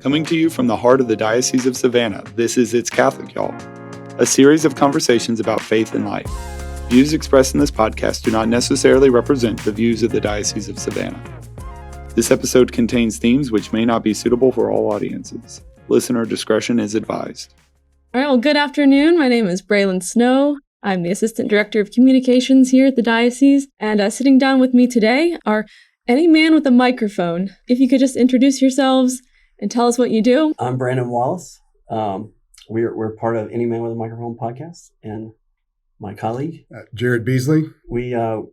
Coming to you from the heart of the Diocese of Savannah, this is It's Catholic, Y'all, a series of conversations about faith and life. Views expressed in this podcast do not necessarily represent the views of the Diocese of Savannah. This episode contains themes which may not be suitable for all audiences. Listener discretion is advised. All right, well, good afternoon. My name is Braylon Snow. I'm the Assistant Director of Communications here at the Diocese, and sitting down with me today are any man with a microphone. If you could just introduce yourselves and tell us what you do. I'm Brandon Wallace. We're part of Any Man with a Microphone podcast, and my colleague Jarrad Beasley. We have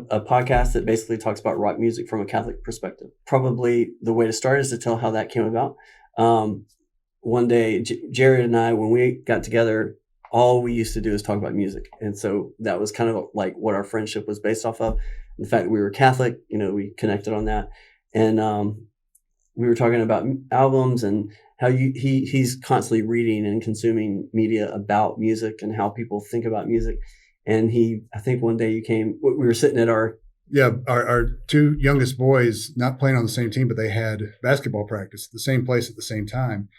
a podcast that basically talks about rock music from a Catholic perspective. Probably the way to start is to tell how that came about. One day, Jarrad and I, when we got together, all we used to do is talk about music, and so that was kind of like what our friendship was based off of. The fact that we were Catholic, we connected on that, and we were talking about albums and how he's constantly reading and consuming media about music and how people think about music. And I think one day we were sitting at our two youngest boys, not playing on the same team, but they had basketball practice at the same place at the same time.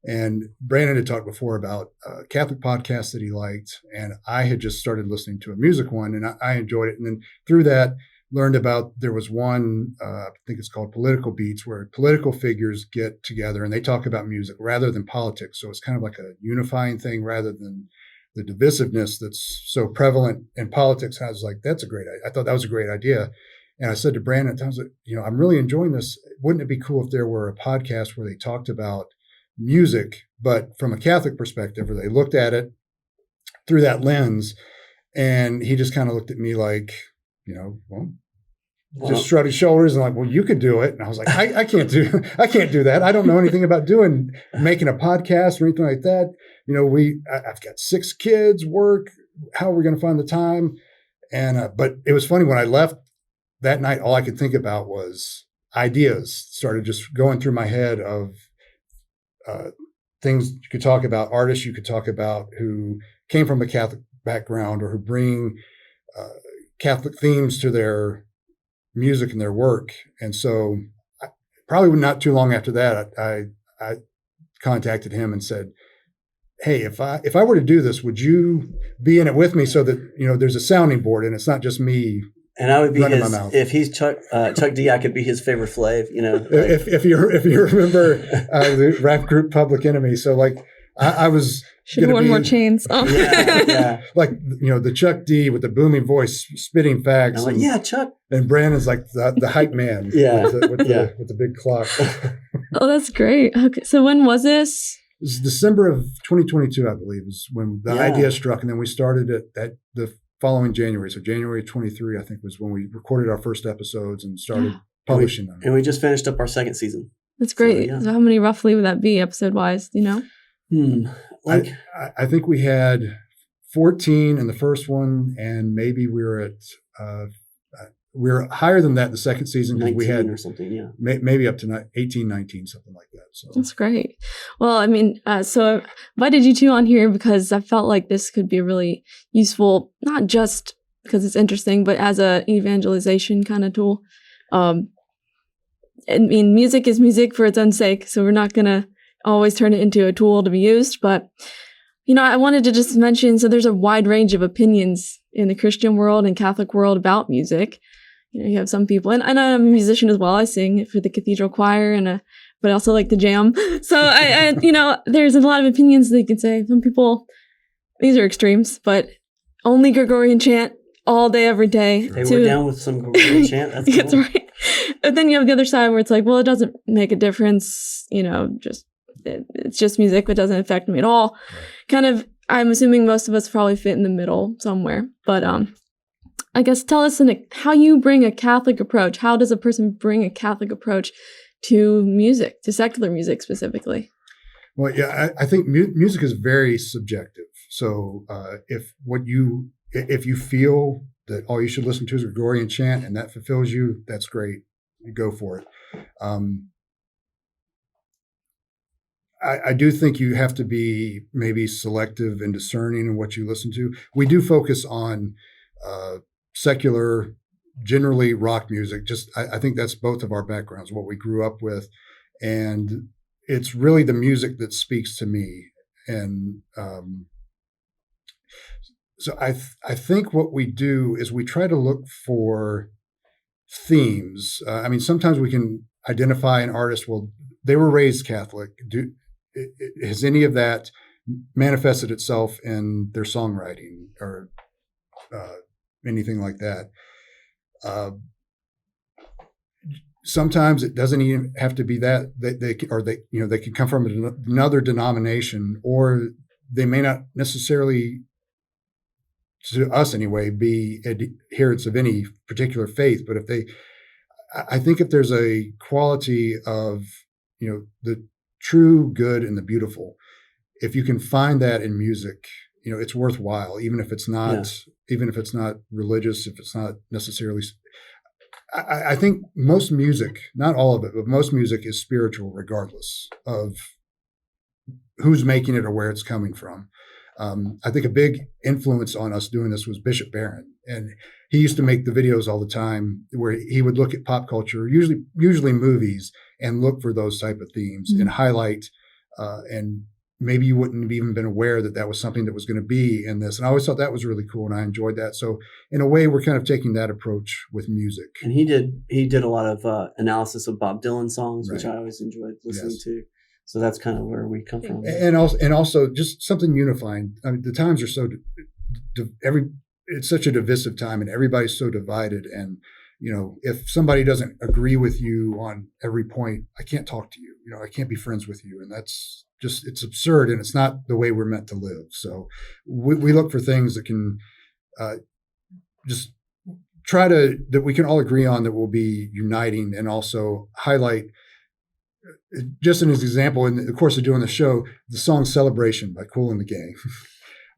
And Brandon had talked before about a Catholic podcast that he liked, and I had just started listening to a music one, and I enjoyed it. And then through that, learned about there was one, I think it's called Political Beats, where political figures get together and they talk about music rather than politics. So it's kind of like a unifying thing rather than the divisiveness that's so prevalent in politics. I was like, I thought that was a great idea. And I said to Brandon at times, I'm really enjoying this. Wouldn't it be cool if there were a podcast where they talked about music, but from a Catholic perspective, where they looked at it through that lens? And he just kind of looked at me like, just shrugged his shoulders and like, well, you could do it. And I was like, I can't do that. I don't know anything about making a podcast or anything like that. I've got 6 kids, work. How are we going to find the time? And, but it was funny when I left that night, all I could think about was ideas started just going through my head of things you could talk about, artists you could talk about who came from a Catholic background or who bring Catholic themes to their music and their work. And so probably not too long after that, I contacted him and said, hey, if I were to do this, would you be in it with me so that, there's a sounding board and it's not just me. And I would be if he's Chuck D, I could be his favorite Flav, If you remember the rap group Public Enemy. So like I was should have worn more chains. Oh. Yeah. Like, the Chuck D with the booming voice spitting facts. I'm like, yeah, Chuck. And Brandon's like the hype man. Yeah. With the big clock. Oh, that's great. Okay. So when was this? It was December of 2022, I believe, is when the idea struck. And then we started it at the following January. So January 23, I think, was when we recorded our first episodes and started publishing them. And we just finished up our second season. That's great. So how many roughly would that be episode-wise? Do you know? I think we had 14 in the first one, and maybe we were higher than that the second season because we had or something, maybe up to 18, 19, something like that. So that's great. Well, I mean, so I invited you two on here because I felt like this could be really useful, not just because it's interesting, but as an evangelization kind of tool. I mean, music is music for its own sake, so we're not going to always turn it into a tool to be used. But, I wanted to just mention, so there's a wide range of opinions in the Christian world and Catholic world about music. You have some people, and I'm a musician as well. I sing for the cathedral choir, but I also like to jam. So I there's a lot of opinions that you can say. Some people, these are extremes, but only Gregorian chant all day, every day. Hey, we're down with some Gregorian chant. That's cool. That's right. But then you have the other side where it's like, well, it doesn't make a difference. It's just music. It doesn't affect me at all. Right. Kind of, I'm assuming most of us probably fit in the middle somewhere. But I guess tell us how you bring a Catholic approach. How does a person bring a Catholic approach to music, to secular music specifically? Well, yeah, I think music is very subjective. So if you feel that all you should listen to is Gregorian chant and that fulfills you, that's great. You go for it. I do think you have to be maybe selective and discerning in what you listen to. We do focus on secular, generally rock music. I think that's both of our backgrounds, what we grew up with. And it's really the music that speaks to me. And so I think what we do is we try to look for themes. I mean, sometimes we can identify an artist. Well, they were raised Catholic. Has any of that manifested itself in their songwriting or anything like that? Sometimes it doesn't even have to be that they can come from another denomination, or they may not necessarily, to us anyway, be adherents of any particular faith. But I think if there's a quality of, the true good and the beautiful, if you can find that in music, it's worthwhile, even if it's not religious, if it's not necessarily. I think most music, not all of it, but most music is spiritual, regardless of who's making it or where it's coming from. I think a big influence on us doing this was Bishop Barron, and he used to make the videos all the time where he would look at pop culture, usually movies, and look for those type of themes and highlight. And maybe you wouldn't have even been aware that was something that was going to be in this. And I always thought that was really cool, and I enjoyed that. So in a way, we're kind of taking that approach with music. And he did a lot of analysis of Bob Dylan songs, which I always enjoyed listening to. So that's kind of where we come from. And also just something unifying. I mean, the times are so it's such a divisive time, and everybody's so divided. And if somebody doesn't agree with you on every point, I can't talk to you. I can't be friends with you, and that's just, it's absurd, and it's not the way we're meant to live. So we look for things that can just that we can all agree on, that will be uniting, and also highlight. Just as an example, in the course of doing the show, the song "Celebration" by Kool and the Gang.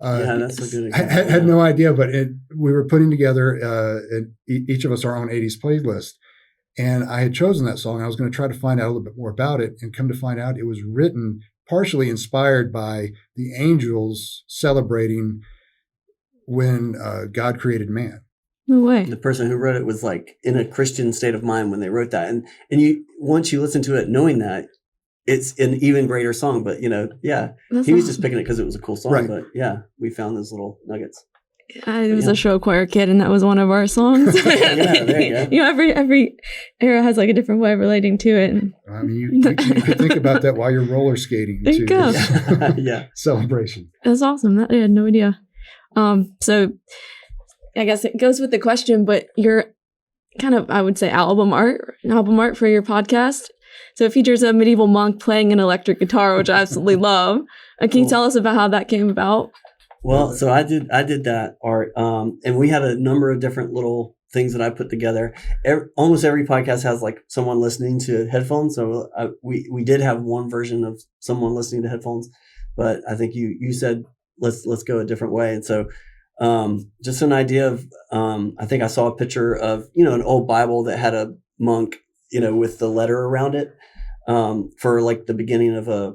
That's a good example. I had no idea, but we were putting together each of us our own 80s playlist. And I had chosen that song. I was going to try to find out a little bit more about it, and come to find out it was written partially inspired by the angels celebrating when God created man. No way. The person who wrote it was like in a Christian state of mind when they wrote that. And once you listen to it, knowing that, it's an even greater song. But, he was just picking it because it was a cool song. Right. But we found those little nuggets. I was a show choir kid, and that was one of our songs. Yeah, there you go. Every era has like a different way of relating to it. And I mean, you could think about that while you're roller skating. There you go. Celebration. That's awesome. I had no idea. So I guess it goes with the question, but your kind of, I would say, album art for your podcast. So it features a medieval monk playing an electric guitar, which I absolutely love. Can you tell us about how that came about? Well, so I did that art, and we had a number of different little things that I put together. Almost every podcast has like someone listening to headphones. So we did have one version of someone listening to headphones, but I think you said let's go a different way. And so just an idea of I think I saw a picture of an old Bible that had a monk with the letter around it for like the beginning of a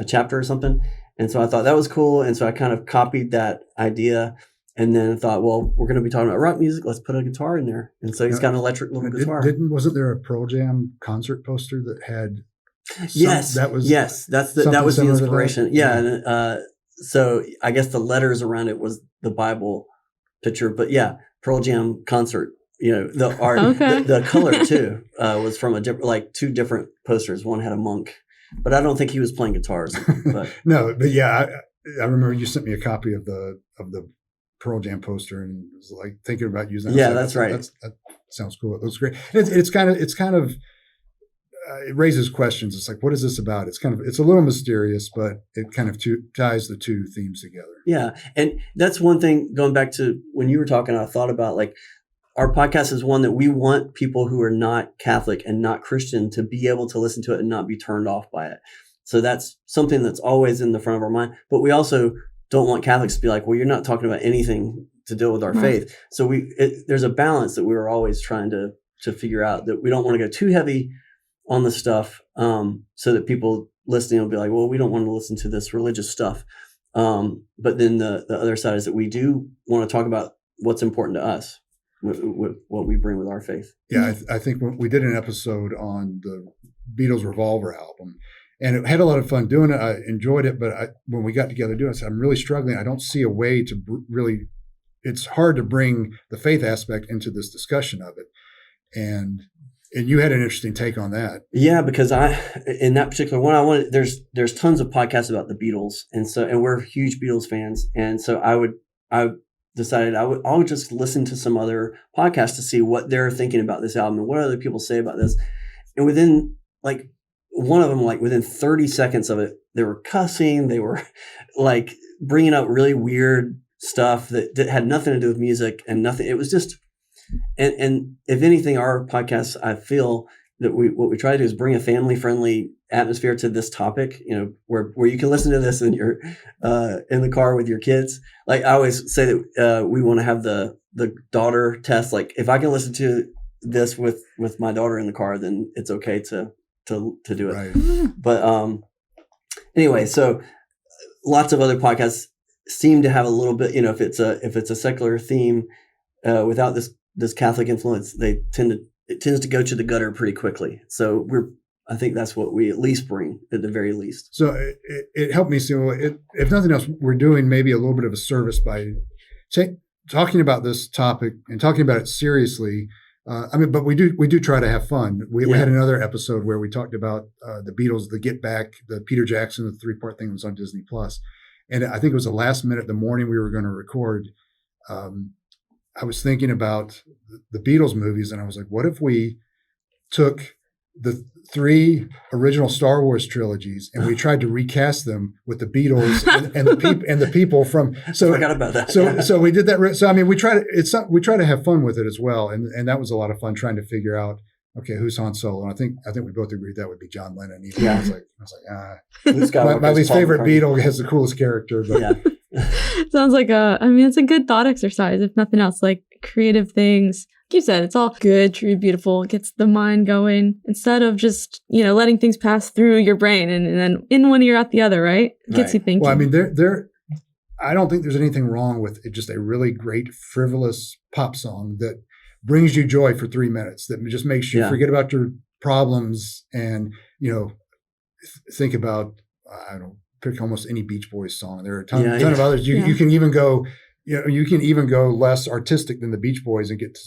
chapter or something. And so I thought that was cool. And so I kind of copied that idea, and then thought, well, we're going to be talking about rock music. Let's put a guitar in there. And so he's got an electric little guitar. Wasn't there a Pearl Jam concert poster that had? That was the inspiration. Yeah. And so I guess the letters around it was the Bible picture, but Pearl Jam concert. The art, the color too, was from two different posters. One had a monk, but I don't think he was playing guitars. But. No, but I remember you sent me a copy of the Pearl Jam poster, and was like thinking about using that. Yeah, that's right. That sounds cool. It looks great. It's kind of it raises questions. It's like, what is this about? It's a little mysterious, but it kind of ties the two themes together. Yeah, and that's one thing. Going back to when you were talking, I thought about like. Our podcast is one that we want people who are not Catholic and not Christian to be able to listen to it and not be turned off by it. So that's something that's always in the front of our mind. But we also don't want Catholics to be like, well, you're not talking about anything to deal with our faith. So there's a balance that we were always trying to figure out, that we don't want to go too heavy on the stuff so that people listening will be like, well, we don't want to listen to this religious stuff. But then the other side is that we do want to talk about what's important to us. With what we bring with our faith. Yeah, I think we did an episode on the Beatles Revolver album, And it had a lot of fun doing it. I enjoyed it, but when we got together doing it, I said, I'm really struggling. I don't see a way to really. It's hard to bring the faith aspect into this discussion of it, and you had an interesting take on that. Yeah, because in that particular one, there's tons of podcasts about the Beatles, and we're huge Beatles fans, and so I decided I'll just listen to some other podcasts to see what they're thinking about this album and what other people say about this, and within like one of them, like within 30 seconds of it, they were cussing, they were like bringing up really weird stuff that had nothing to do with music and nothing. It was just, and if anything, our podcast, I feel that what we try to do is bring a family friendly atmosphere to this topic, where you can listen to this and you're in the car with your kids. Like I always say that we want to have the daughter test. Like if I can listen to this with my daughter in the car, then it's okay to do it. Right. But anyway, so lots of other podcasts seem to have a little bit, if it's a secular theme without this Catholic influence, it tends to go to the gutter pretty quickly. So I think that's what we at least bring at the very least. So it helped me see, if nothing else, we're doing maybe a little bit of a service by talking about this topic and talking about it seriously. But we do try to have fun. We had another episode where we talked about the Beatles, the Get Back, the Peter Jackson, the 3-part thing that was on Disney Plus. And I think it was the last minute, the morning we were going to record. I was thinking about the Beatles movies, and I was like, what if we took the 3 original Star Wars trilogies and we tried to recast them with the Beatles and the people from. So I forgot about that. So we did that. So I mean, we try to have fun with it as well, and that was a lot of fun trying to figure out. Okay, who's Han Solo? And I think we both agreed that would be John Lennon. Even I was like, my least favorite Beatle has the coolest character. But. Yeah. Sounds like it's a good thought exercise, if nothing else, like creative things. Like you said, it's all good, true, beautiful. It gets the mind going instead of just, letting things pass through your brain and then in one ear out the other, right? It gets you thinking. Well, I mean, I don't think there's anything wrong with it, just a really great, frivolous pop song that brings you joy for 3 minutes, that just makes you forget about your problems and, think about, pick almost any Beach Boys song. There are a ton of others. You can even go, less artistic than the Beach Boys and get to,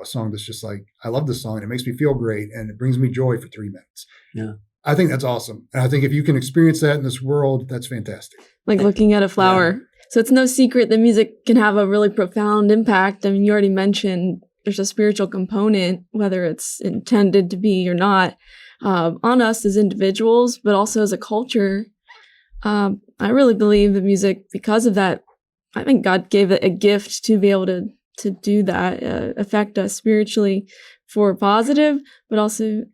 a song that's just like, I love this song and it makes me feel great and it brings me joy for 3 minutes. Yeah. I think that's awesome. And I think if you can experience that in this world, that's fantastic. Like looking at a flower. Yeah. So it's no secret that music can have a really profound impact. I mean, you already mentioned there's a spiritual component, whether it's intended to be or not, on us as individuals, but also as a culture. I really believe that music, because of that, I think God gave it a gift to be able to do that, affect us spiritually for positive, but also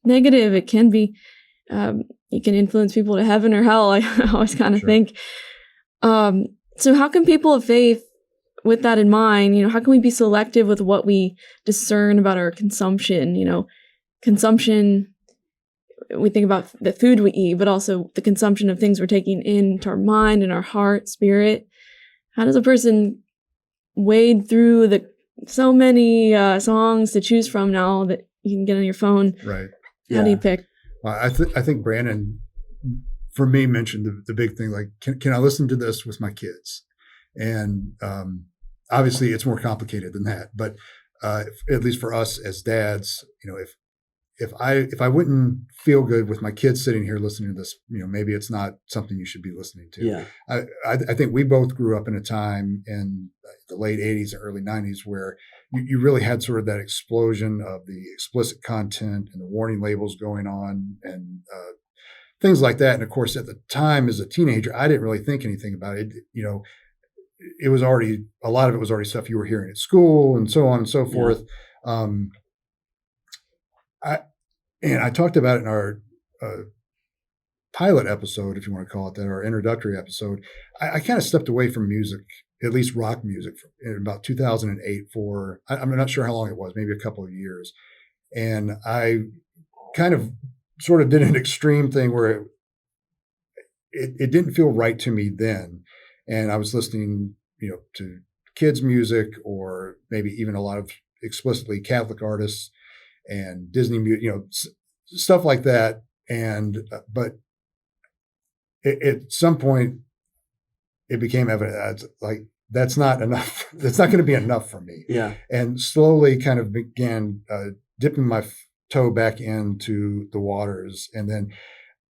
negative. It can be, you can influence people to heaven or hell, I always kind of think. So how can people of faith, with that in mind, how can we be selective with what we discern about our consumption? Consumption, we think about the food we eat, but also the consumption of things we're taking into our mind and our heart, spirit. How does a person wade through so many songs to choose from now that you can get on your phone? Right. How do you pick? Well, I think Brandon, for me, mentioned the big thing, like, can I listen to this with my kids? And obviously it's more complicated than that, but at least for us as dads, if I wouldn't feel good with my kids sitting here listening to this, maybe it's not something you should be listening to. Yeah. I think we both grew up in a time in the late 80s and early 90s where you really had sort of that explosion of the explicit content and the warning labels going on and things like that. And of course, at the time as a teenager, I didn't really think anything about it. It was already, a lot of it was already stuff you were hearing at school and so on and so forth. I talked about it in our pilot episode, if you want to call it that, our introductory episode. I kind of stepped away from music, at least rock music, in about 2008 for, I'm not sure how long it was, maybe a couple of years. And I kind of sort of did an extreme thing where it didn't feel right to me then. And I was listening, to kids' music or maybe even a lot of explicitly Catholic artists and Disney music, stuff like that. but at some point it became evident like that's not enough. That's not going to be enough for me. Yeah. And slowly kind of began dipping my toe back into the waters. And then,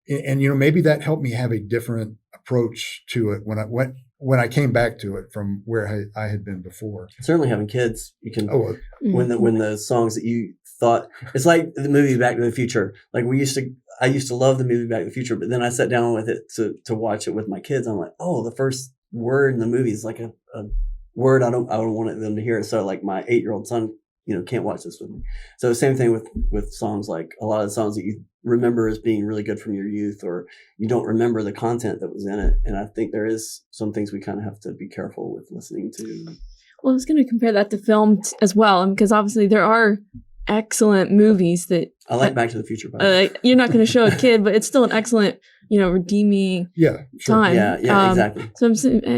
and maybe that helped me have a different approach to it when I came back to it from where I had been before. Certainly having kids, you can, Mm-hmm. when the songs that you thought, it's like the movie Back to the Future. Like I used to love the movie Back to the Future, but then I sat down with it to watch it with my kids. I'm like, oh, the first word in the movie is like a word I don't want them to hear. So like my 8-year-old son, can't watch this with me. So the same thing with songs, like a lot of the songs that you remember as being really good from your youth, or you don't remember the content that was in it. And I think there is some things we kind of have to be careful with listening to. Well, I was going to compare that to film as well, because obviously there are excellent movies that I like Back to the Future. You're not going to show a kid, but it's still an excellent, redeeming time. Yeah, exactly. So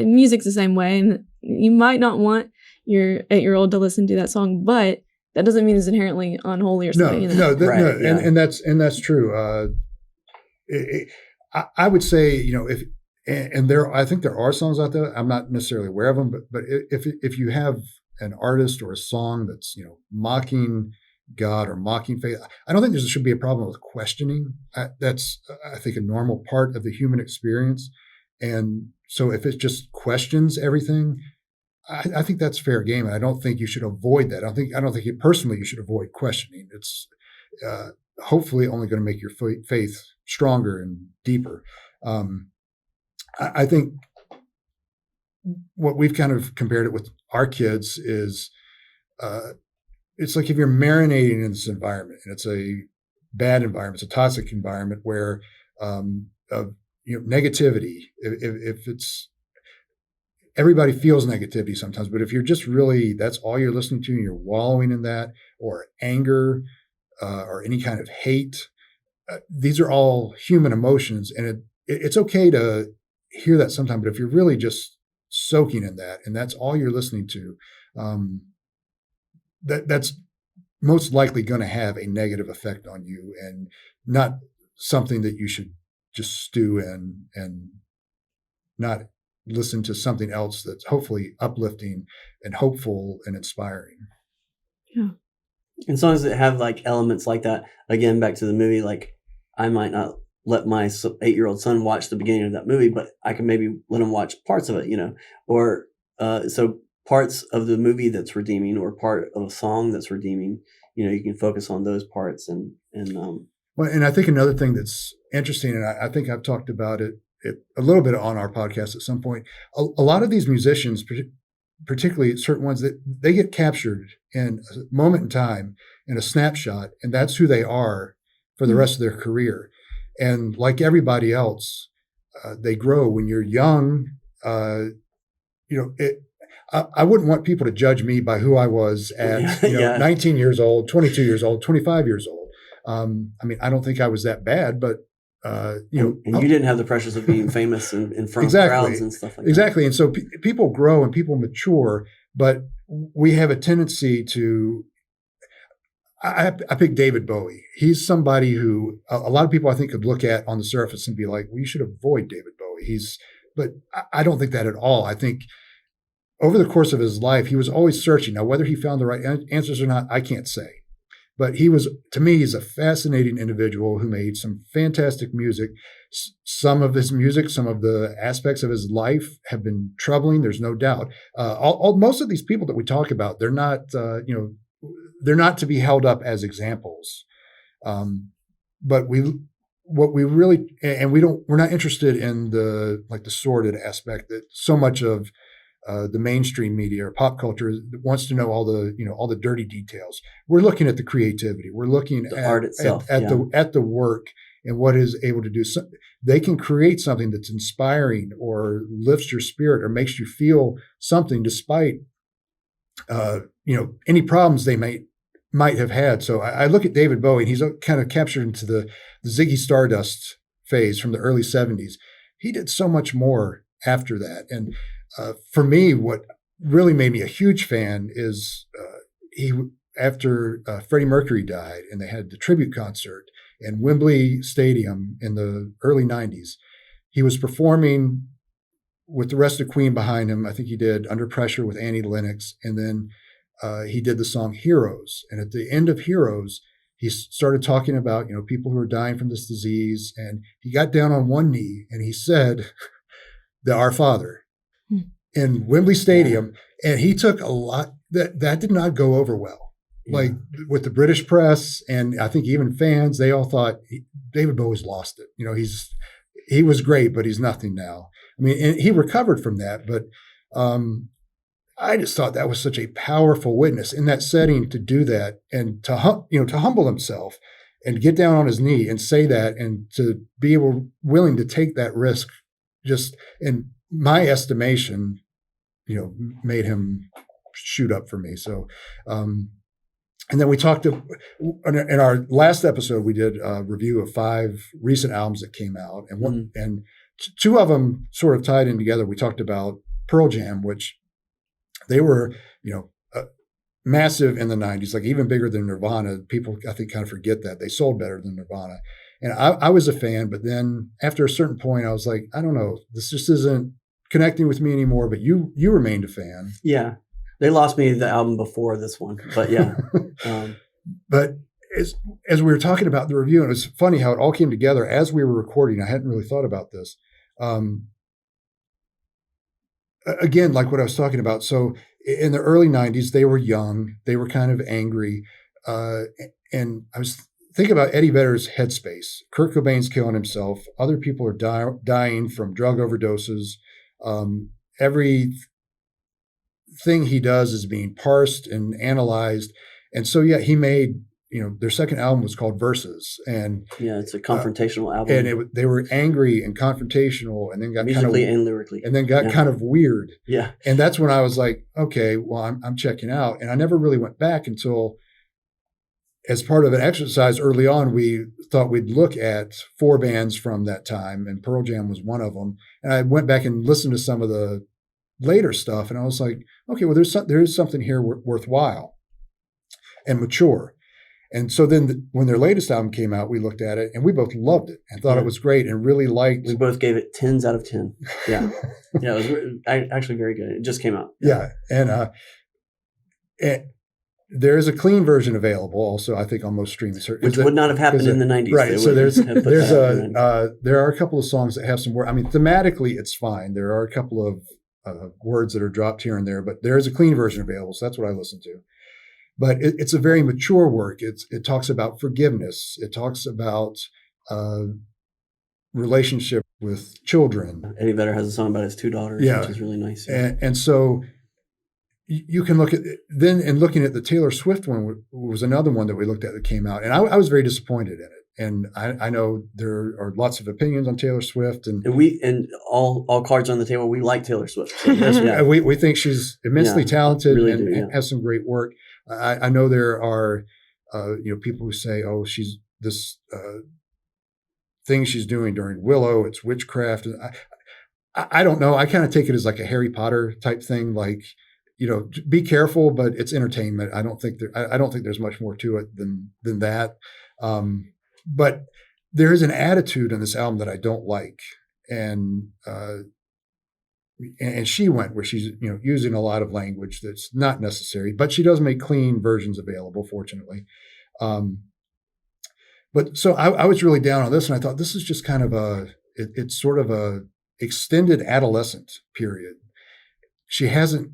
music's the same way, and you might not want your 8-year-old to listen to that song, but that doesn't mean it's inherently unholy or something. Right, yeah. And that's true. I would say, I think there are songs out there. I'm not necessarily aware of them, but if you have an artist or a song that's mocking God or mocking faith, I don't think there should be a problem with questioning. That's, I think, a normal part of the human experience. And so if it just questions everything, I think that's fair game. And I don't think you should avoid that. I don't think personally you should avoid questioning. It's hopefully only going to make your faith stronger and deeper. I think what we've kind of compared it with our kids is it's like if you're marinating in this environment and it's a bad environment, it's a toxic environment where negativity, if it's, everybody feels negativity sometimes, but if you're just really, that's all you're listening to and you're wallowing in that, or anger or any kind of hate, these are all human emotions, and it's okay to hear that sometimes, but if you're really just soaking in that and that's all you're listening to, that's most likely going to have a negative effect on you and not something that you should just stew in and not listen to something else that's hopefully uplifting and hopeful and inspiring. Yeah. And songs that have like elements like that, again, back to the movie, like I might not let my 8-year-old son watch the beginning of that movie, but I can maybe let him watch parts of it, or so parts of the movie that's redeeming, or part of a song that's redeeming, you can focus on those parts. Well, and I think another thing that's interesting, and I think I've talked about it a little bit on our podcast at some point, a lot of these musicians, particularly certain ones, that they get captured in a moment in time, in a snapshot, and that's who they are for the rest of their career. And like everybody else, they grow. When you're young, I wouldn't want people to judge me by who I was at 19 years old, 22 years old, 25 years old. I don't think I was that bad, but and you didn't have the pressures of being famous in front of crowds and stuff like that. Exactly. And so people grow and people mature, but we have a tendency to, I picked David Bowie. He's somebody who a lot of people I think could look at on the surface and be like, well, you should avoid David Bowie. But I don't think that at all. I think over the course of his life, he was always searching. Now, whether he found the right answers or not, I can't say. But to me, he's a fascinating individual who made some fantastic music. Some of his music, some of the aspects of his life have been troubling. There's no doubt. Most of these people that we talk about, they're not, they're not to be held up as examples. But we're not interested in the sordid aspect that so much of the mainstream media or pop culture wants to know all the dirty details. We're looking at the creativity. We're looking at art itself, at the work and what is able to do. So they can create something that's inspiring or lifts your spirit or makes you feel something despite any problems they might have had. So I look at David Bowie, and he's kind of captured into the Ziggy Stardust phase from the early 70s. He did so much more after that. And for me, what really made me a huge fan is after Freddie Mercury died and they had the tribute concert, in Wembley Stadium in the early 90s. He was performing with the rest of Queen behind him. I think he did Under Pressure with Annie Lennox. And then he did the song Heroes. And at the end of Heroes, he started talking about, people who are dying from this disease. And he got down on one knee and he said, the Our Father in Wembley Stadium. Yeah. And he took a lot that did not go over well. Yeah. Like with the British press and I think even fans, they all thought David Bowie's lost it. He was great, but he's nothing now. I mean, and he recovered from that, but I just thought that was such a powerful witness in that setting to do that and to humble himself and get down on his knee and say that and to be willing to take that risk, just in my estimation, made him shoot up for me. So, and then we talked in our last episode, we did a review of 5 recent albums that came out, and and 2 of them sort of tied in together. We talked about Pearl Jam, which they were, massive in the 90s, like even bigger than Nirvana. People, I think, kind of forget that they sold better than Nirvana. And I was a fan, but then after a certain point, I was like, I don't know, this just isn't connecting with me anymore. But you remained a fan. Yeah. They lost me the album before this one, but yeah. But as we were talking about the review, and it was funny how it all came together as we were recording. I hadn't really thought about this. Again, like what I was talking about. So in the early 90s, they were young. They were kind of angry. And I was thinking about Eddie Vedder's headspace. Kurt Cobain's killing himself. Other people are dying from drug overdoses. Every thing he does is being parsed and analyzed. And so, yeah, he made, their second album was called Versus. And yeah, it's a confrontational album. And they were angry and confrontational and then got musically and lyrically. And then got kind of weird. Yeah. And that's when I was like, okay, well, I'm checking out. And I never really went back until, as part of an exercise early on, we thought we'd look at 4 bands from that time, and Pearl Jam was one of them. And I went back and listened to some of the later stuff, and I was like, okay, well, there is something here worthwhile and mature. And so then when their latest album came out, we looked at it, and we both loved it and thought it was great and really liked. We both gave it 10s out of 10. Yeah. Yeah, it was actually very good. It just came out. Yeah. And there is a clean version available also, I think, on most streaming services. Which would not have happened in the 90s. Right. So there are a couple of songs that have some word. I mean, thematically, it's fine. There are a couple of words that are dropped here and there, but there is a clean version available. So that's what I listen to. But it's a very mature work. It talks about forgiveness. It talks about relationship with children. Eddie Vedder has a song about his 2 daughters, which is really nice. Yeah. And so you can look at then, and looking at the Taylor Swift one was another one that we looked at that came out, and I was very disappointed in it. And I know there are lots of opinions on Taylor Swift, and all cards on the table. We like Taylor Swift. So we think she's immensely talented and has some great work. I know there are people who say, oh, she's this thing she's doing during Willow, it's witchcraft. I don't know. I kind of take it as like a Harry Potter type thing, like, be careful, but it's entertainment. I don't think there's much more to it than that. But there is an attitude in this album that I don't like, and she went where she's using a lot of language that's not necessary, but she does make clean versions available, fortunately. But so I was really down on this, and I thought this is just kind of it's sort of a extended adolescent period. She hasn't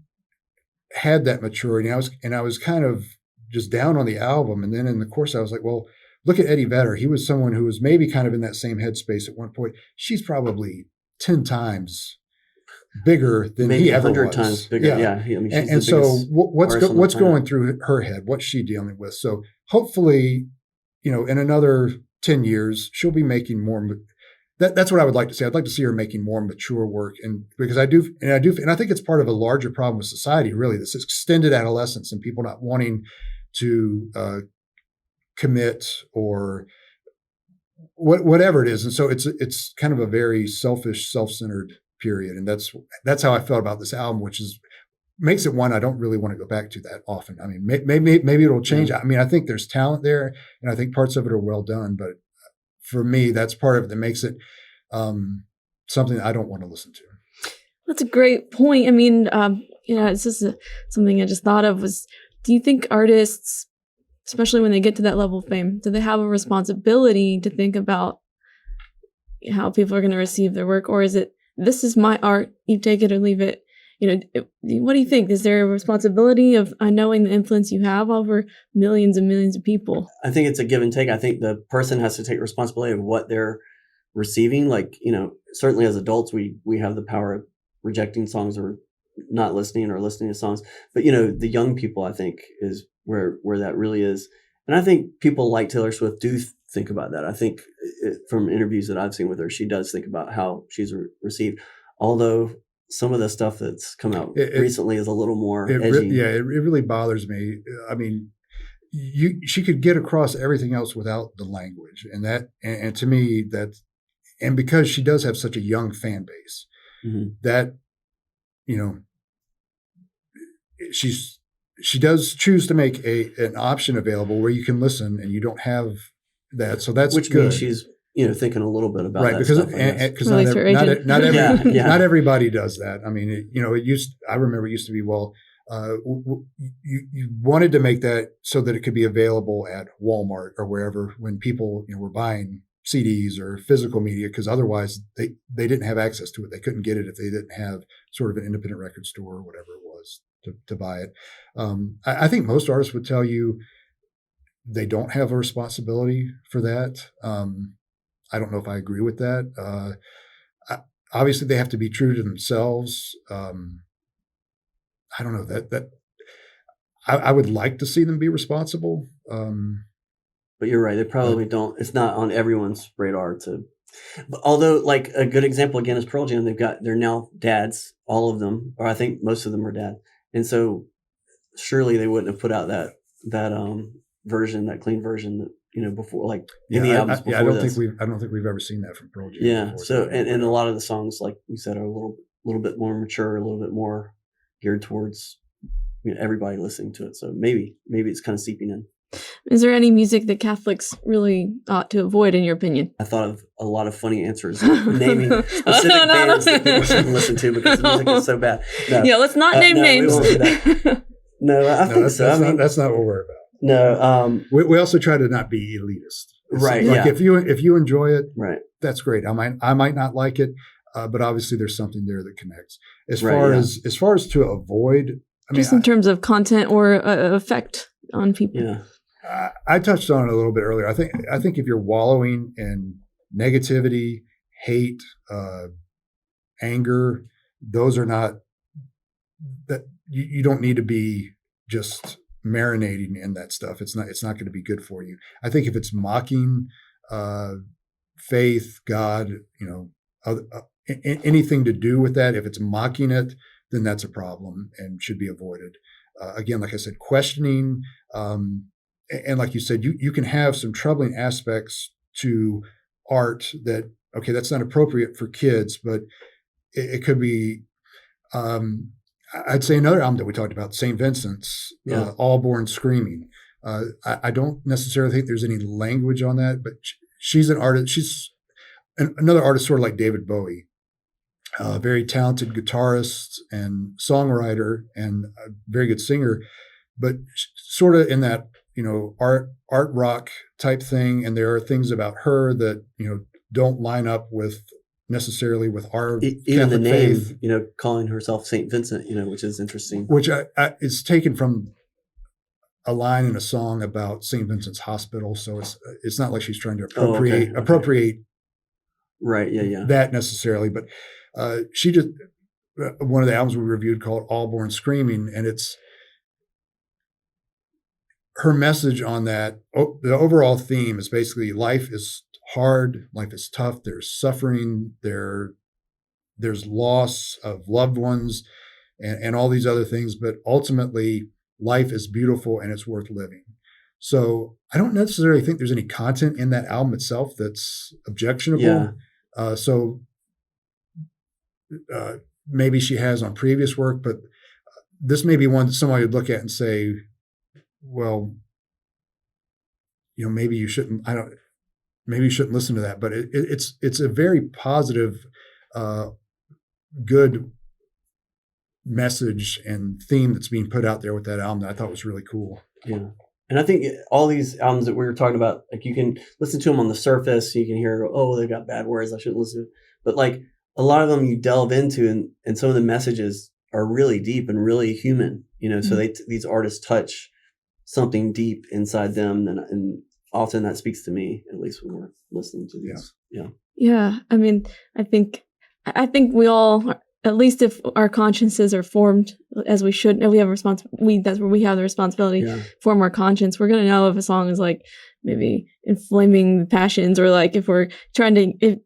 had that maturity. I was kind of just down on the album. And then in the course, I was like, well, look at Eddie Vedder. He was someone who was maybe kind of in that same headspace at one point. She's probably 10 times bigger than maybe he ever 100 was. times bigger. Yeah. I mean, and so what's going through her head? What's she dealing with? So hopefully, in another 10 years, she'll be making more. That's what I would like to see. I'd like to see her making more mature work, and because I think it's part of a larger problem with society, really, this extended adolescence and people not wanting to commit or whatever it is. And so it's kind of a very selfish, self-centered period, and that's how I felt about this album, which makes it one I don't really want to go back to that often. I mean, maybe it'll change. I mean, I think there's talent there, and I think parts of it are well done, but for me, that's part of it that makes it something I don't want to listen to. That's a great point. I mean, it's just something I just thought of was, do you think artists, especially when they get to that level of fame, do they have a responsibility to think about how people are going to receive their work? Or is it, this is my art, you take it or leave it? What do you think? Is there a responsibility of knowing the influence you have over millions and millions of people? I think it's a give and take. I think the person has to take responsibility of what they're receiving. Like, certainly as adults, we have the power of rejecting songs or not listening or listening to songs. But, the young people, I think, is where that really is. And I think people like Taylor Swift do think about that. I think from interviews that I've seen with her, she does think about how she's received. Although some of the stuff that's come out recently is a little more edgy. It really bothers me. I mean, she could get across everything else without the language, and to me and because she does have such a young fan base, that she does choose to make an option available where you can listen and you don't have that. So that's which good. means she's thinking a little bit about right, that because stuff, not everybody does that. I mean, I remember it used to be, you wanted to make that so that it could be available at Walmart or wherever when people were buying CDs or physical media, because otherwise they didn't have access to it. They couldn't get it if they didn't have sort of an independent record store or whatever it was to buy it. I think most artists would tell you they don't have a responsibility for that. I don't know if I agree with that. Obviously, they have to be true to themselves. I don't know that I would like to see them be responsible. But you're right; they probably don't. It's not on everyone's radar But although, like a good example again is Pearl Jam. They're now dads, all of them, or I think most of them are dads, and so surely they wouldn't have put out that version, that clean version before, like any albums before. I don't think we've ever seen that from Pearl Jam. Yeah. Before, so and a lot of the songs, like you said, are a little bit more mature, a little bit more geared towards everybody listening to it. So maybe it's kind of seeping in. Is there any music that Catholics really ought to avoid, in your opinion? I thought of a lot of funny answers, naming specific bands that people shouldn't listen to because the music is so bad. No. Yeah, let's not name names. We won't do that. No, I think so. That's not what we're about. No, we also try to not be elitist. Right. Like if you enjoy it, right, that's great. I might not like it, but obviously there's something there that connects. As far as to avoid, in terms of content or effect on people. Yeah. I touched on it a little bit earlier. I think if you're wallowing in negativity, hate, anger, those are not that you don't need to be just marinating in that stuff. It's not going to be good for you. I think if it's mocking faith, God, anything to do with that, if it's mocking it, then that's a problem and should be avoided. Again, like I said, questioning, and like you said, you can have some troubling aspects to art that, okay, that's not appropriate for kids, but it could be, I'd say another album that we talked about, St. Vincent's, All Born Screaming. I don't necessarily think there's any language on that, but she's an artist. She's another artist sort of like David Bowie, a very talented guitarist and songwriter and a very good singer, but sort of in that, art rock type thing. And there are things about her that, don't line up necessarily with our even Catholic the name, faith. Calling herself Saint Vincent, which is interesting. Which is taken from a line in a song about St. Vincent's Hospital. So it's not like she's trying to appropriate right. Yeah. that necessarily, but she just, one of the albums we reviewed called All Born Screaming, and it's her message on that. The overall theme is basically life is hard, life is tough, there's suffering, there's loss of loved ones and all these other things, but ultimately life is beautiful and it's worth living. So I don't necessarily think there's any content in that album itself that's objectionable. Maybe she has on previous work, but this may be one that somebody would look at and say, well, maybe you shouldn't. maybe you shouldn't listen to that. But it's a very positive, good message and theme that's being put out there with that album that I thought was really cool. Yeah. And I think all these albums that we were talking about, like you can listen to them on the surface, you can hear, oh, they got bad words, I shouldn't listen to it. But like a lot of them you delve into, and some of the messages are really deep and really human, so these artists touch something deep inside them. And often that speaks to me, at least when we're listening to these. Yeah. I mean, I think we all, at least if our consciences are formed as we should, and we have that's where we have the responsibility to form our conscience. We're going to know if a song is like maybe inflaming the passions, or like if we're trying to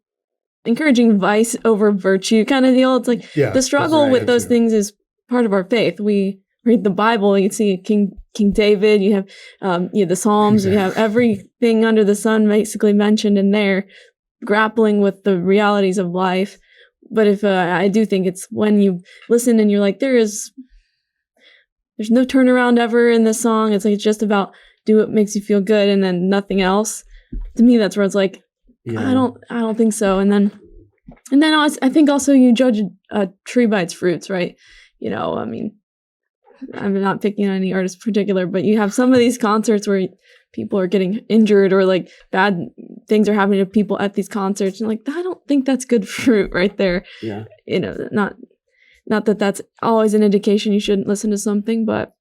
encouraging vice over virtue kind of deal. It's like the struggle with those things is part of our faith. We read the Bible, you see King David, you have the Psalms, you have everything under the sun basically mentioned in there, grappling with the realities of life. But if I do think it's when you listen and you're like, there's no turnaround ever in this song. It's like it's just about do what makes you feel good and then nothing else. To me, that's where it's like, I don't think so. And then I think also you judge a tree by its fruits, right? I mean, I'm not picking on any artist in particular, but you have some of these concerts where people are getting injured or like bad things are happening to people at these concerts. And like, I don't think that's good fruit right there. Yeah. Not that that's always an indication you shouldn't listen to something, but.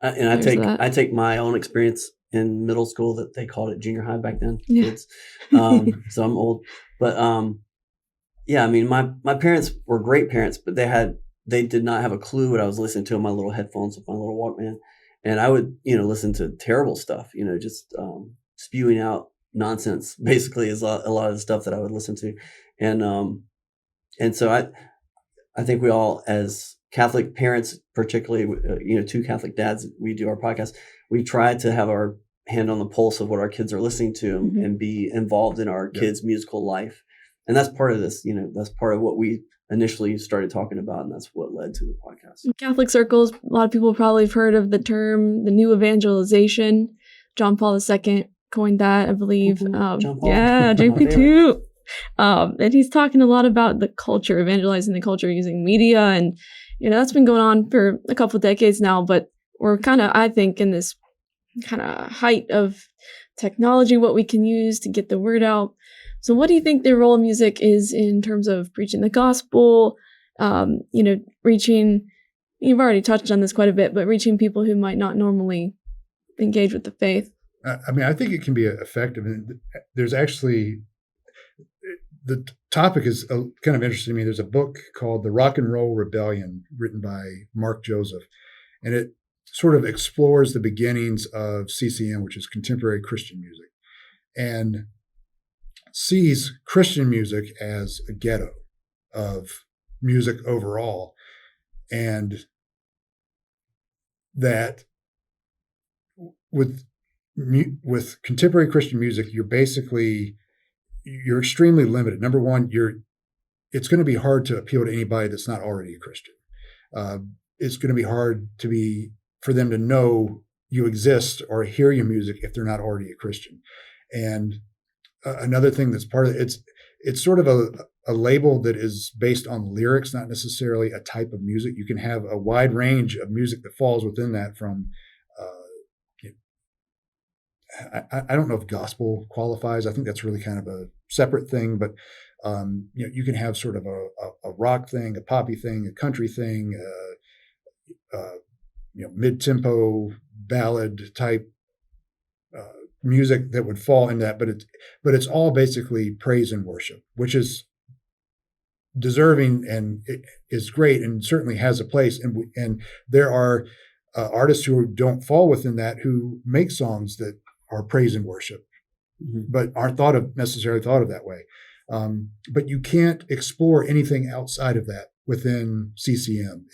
And I take my own experience in middle school, that they called it junior high back then. Yeah. Kids. So I'm old, but I mean, my parents were great parents, but they did not have a clue what I was listening to on my little headphones with my little Walkman. And I would, listen to terrible stuff, just spewing out nonsense, basically, is a lot of the stuff that I would listen to. And so I think we all, as Catholic parents, particularly, two Catholic dads, we do our podcast, we try to have our hand on the pulse of what our kids are listening to and be involved in our kids' musical life. And that's part of this, that's part of what we initially started talking about, and that's what led to the podcast. In Catholic circles, a lot of people probably have heard of the term, the new evangelization. John Paul II coined that, I believe. John Paul. Yeah, JP2. And he's talking a lot about the culture, evangelizing the culture using media. And, that's been going on for a couple of decades now, but we're kind of, I think, in this kind of height of technology, what we can use to get the word out. So what do you think the role of music is in terms of preaching the gospel, reaching, you've already touched on this quite a bit, but reaching people who might not normally engage with the faith? I mean, I think it can be effective. And there's actually, the topic is kind of interesting to me. There's a book called The Rock and Roll Rebellion, written by Mark Joseph, and it sort of explores the beginnings of CCM, which is contemporary Christian music, and sees Christian music as a ghetto of music overall, and that with contemporary Christian music, you're extremely limited. Number one, it's going to be hard to appeal to anybody that's not already a Christian. It's going to be hard for them to know you exist or hear your music if they're not already a Christian. And another thing that's part of it, it's sort of a label that is based on lyrics, not necessarily a type of music. You can have a wide range of music that falls within that, from I don't know if gospel qualifies. I think that's really kind of a separate thing, but you can have sort of a rock thing, a poppy thing, a country thing, mid-tempo ballad type music that would fall into that. But it's all basically praise and worship, which is deserving and it is great and certainly has a place. And there are artists who don't fall within that, who make songs that are praise and worship, but aren't necessarily thought of that way. But you can't explore anything outside of that within CCM.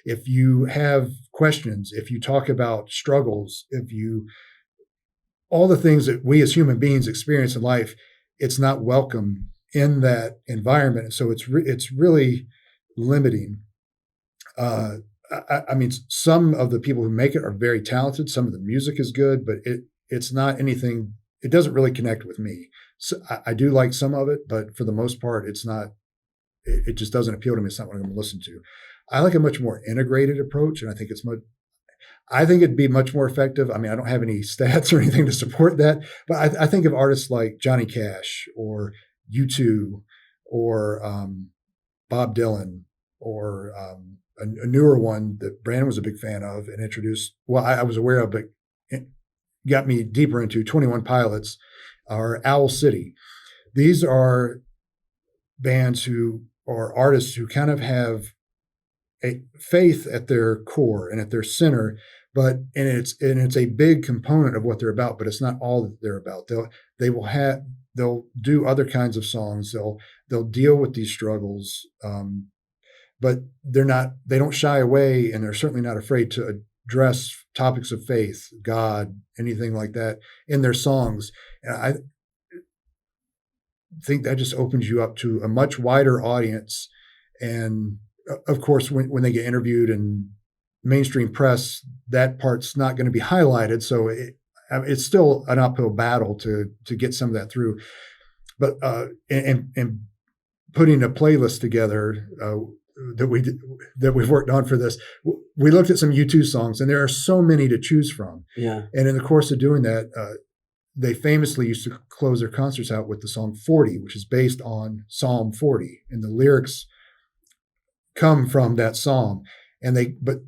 If you have questions, if you talk about struggles, all the things that we as human beings experience in life, it's not welcome in that environment. So it's really limiting. I mean, some of the people who make it are very talented. Some of the music is good, but it's not anything it doesn't really connect with me. So I do like some of it, but for the most part, it's not. It just doesn't appeal to me. It's not what I'm going to listen to. I like a much more integrated approach, and I think I think it'd be much more effective. I mean, I don't have any stats or anything to support that, but I think of artists like Johnny Cash or U2 or Bob Dylan or a newer one that Brandon was a big fan of and introduced. Well, I was aware of, but it got me deeper into 21 Pilots or Owl City. These are bands who or artists who kind of have a faith at their core and at their center, but and it's a big component of what they're about, but it's not all that they're about. They'll do other kinds of songs. They'll deal with these struggles, but they don't shy away, and they're certainly not afraid to address topics of faith, God, anything like that in their songs. And I think that just opens you up to a much wider audience. And of course, when they get interviewed in mainstream press, that part's not going to be highlighted. So it's still an uphill battle to get some of that through. But and putting a playlist together that we've worked on for this, we looked at some U2 songs, and there are so many to choose from. Yeah. And in the course of doing that, they famously used to close their concerts out with the song 40, which is based on Psalm 40, and the lyrics come from that psalm. But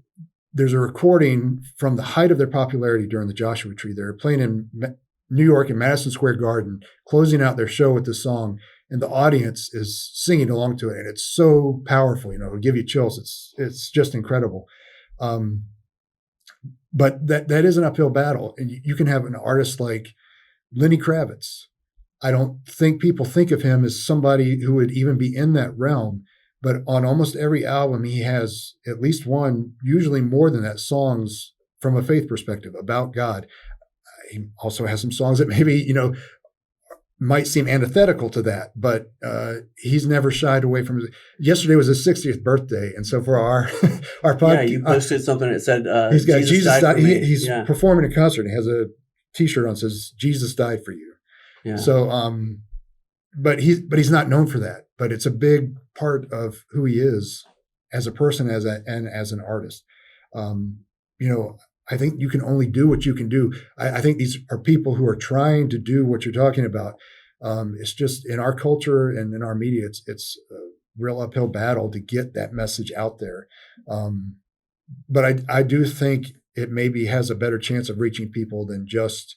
there's a recording from the height of their popularity during the Joshua Tree. They're playing in New York in Madison Square Garden, closing out their show with this song, and the audience is singing along to it, and it's so powerful. It'll give you chills. It's just incredible. But that is an uphill battle, and you can have an artist like Lenny Kravitz. I don't think people think of him as somebody who would even be in that realm, but on almost every album, he has at least one, usually more than that, songs from a faith perspective about God. He also has some songs that maybe, might seem antithetical to that, but he's never shied away from it. Yesterday was his 60th birthday, and so for our podcast, yeah, you posted something that said he's got Jesus died for me. He's yeah. performing a concert. He has a T-shirt on that says "Jesus died for you." Yeah. So, but he's not known for that. But it's a big part of who he is as a person, and as an artist. I think you can only do what you can do. I think these are people who are trying to do what you're talking about. It's just in our culture and in our media, it's a real uphill battle to get that message out there. But I do think it maybe has a better chance of reaching people than just,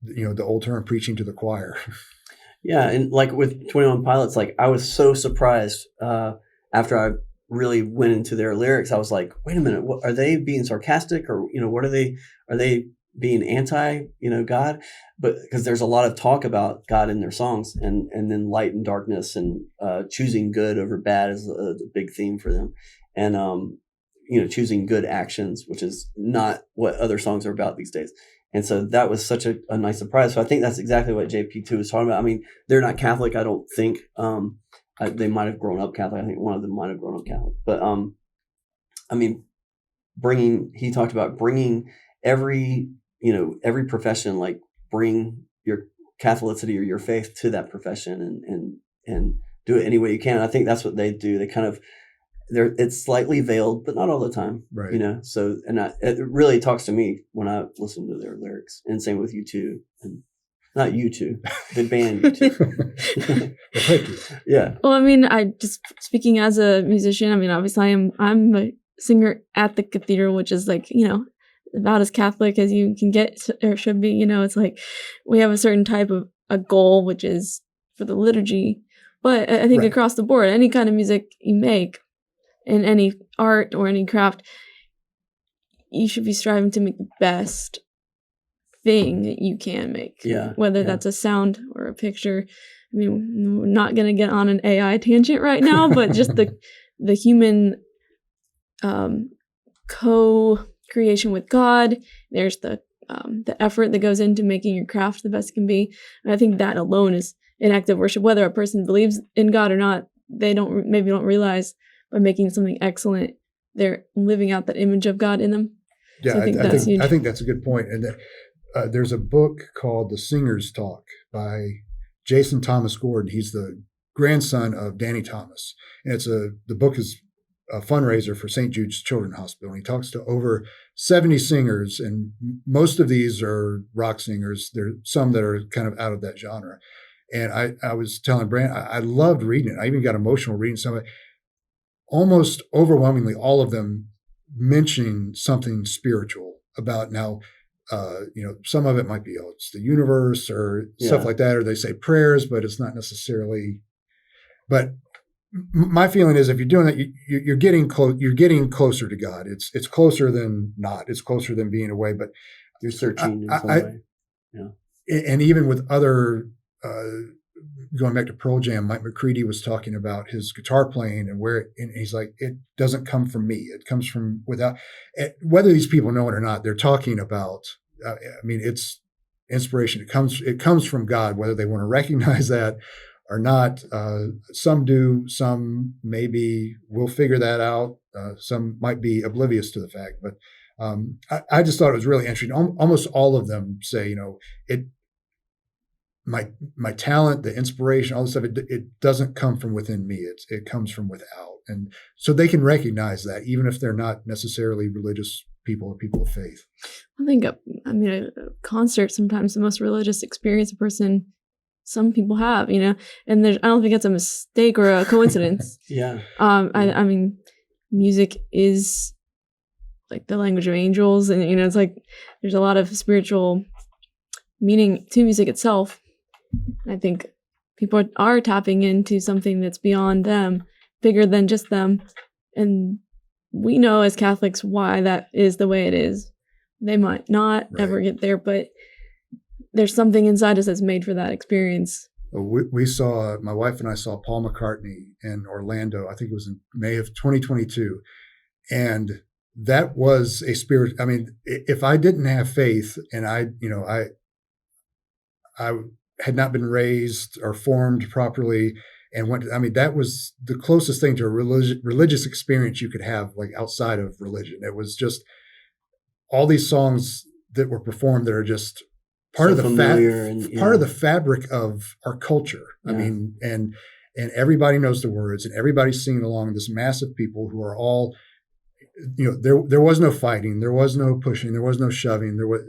the old term preaching to the choir. Yeah, and like with 21 Pilots, like I was so surprised after I really went into their lyrics. I was like, wait a minute, what, are they being sarcastic, or what are they being anti God? But because there's a lot of talk about God in their songs, and then light and darkness, and choosing good over bad is a big theme for them, and choosing good actions, which is not what other songs are about these days. And so that was such a nice surprise. So I think that's exactly what JP2 was talking about. I mean, they're not Catholic, I don't think. They might have grown up Catholic. I think one of them might have grown up Catholic. But I mean, he talked about bringing every profession, like bring your Catholicity or your faith to that profession, and do it any way you can. And I think that's what they do. They kind of, it's slightly veiled, but not all the time, right? So, and it really talks to me when I listen to their lyrics, and same with U2, and not U2, the band U2. Thank you. Yeah. Well, I mean, I just speaking as a musician, I mean, obviously I'm a singer at the cathedral, which is like, about as Catholic as you can get, or should be. It's like we have a certain type of a goal, which is for the liturgy. But I think across the board, any kind of music you make, in any art or any craft, you should be striving to make the best thing that you can make. Yeah. Whether that's a sound or a picture. I mean, we're not going to get on an AI tangent right now, but just the human co-creation with God. There's the effort that goes into making your craft the best it can be. And I think that alone is an act of worship. Whether a person believes in God or not, they don't realize. By making something excellent, they're living out that image of God in them. Yeah, So I think that's huge. I think that's a good point. And there's a book called The Singer's Talk by Jason Thomas Gordon. He's the grandson of Danny Thomas. And the book is a fundraiser for St. Jude's Children's Hospital. And he talks to over 70 singers, and most of these are rock singers. There are some that are kind of out of that genre. And I was telling Brand, I loved reading it. I even got emotional reading some of it. Almost overwhelmingly, all of them mention something spiritual about now. Some of it might be, it's the universe or stuff like that, or they say prayers, but it's not necessarily. But my feeling is, if you're doing that, you're getting close. You're getting closer to God. It's closer than not. It's closer than being away. But you're searching in some way. Yeah. And even with other, going back to Pearl Jam, Mike McCready was talking about his guitar playing and he's like, it doesn't come from me. It comes from without. Whether these people know it or not, they're talking about. It's inspiration. It comes from God, whether they want to recognize that or not. Some do, some maybe will figure that out. Some might be oblivious to the fact, but I just thought it was really interesting. Almost all of them say, my talent, the inspiration, all this stuff, it doesn't come from within me. It comes from without. And so they can recognize that, even if they're not necessarily religious people or people of faith. I think, a concert, sometimes the most religious experience some people have, and I don't think it's a mistake or a coincidence. Yeah. Music is like the language of angels, and it's like there's a lot of spiritual meaning to music itself. I think people are tapping into something that's beyond them, bigger than just them, and we know as Catholics why that is the way it is. They might not ever get there, but there's something inside us that's made for that experience. We saw, my wife and I saw Paul McCartney in Orlando. I think it was in May of 2022. And that was a spirit. I mean, if I didn't have faith and I had not been raised or formed properly and that was the closest thing to a religious experience you could have, like outside of religion. It was just all these songs that were performed that are just part of the fabric of our culture. Yeah. And everybody knows the words, and everybody's singing along. This mass of people who are all, there was no fighting, there was no pushing, there was no shoving. There was,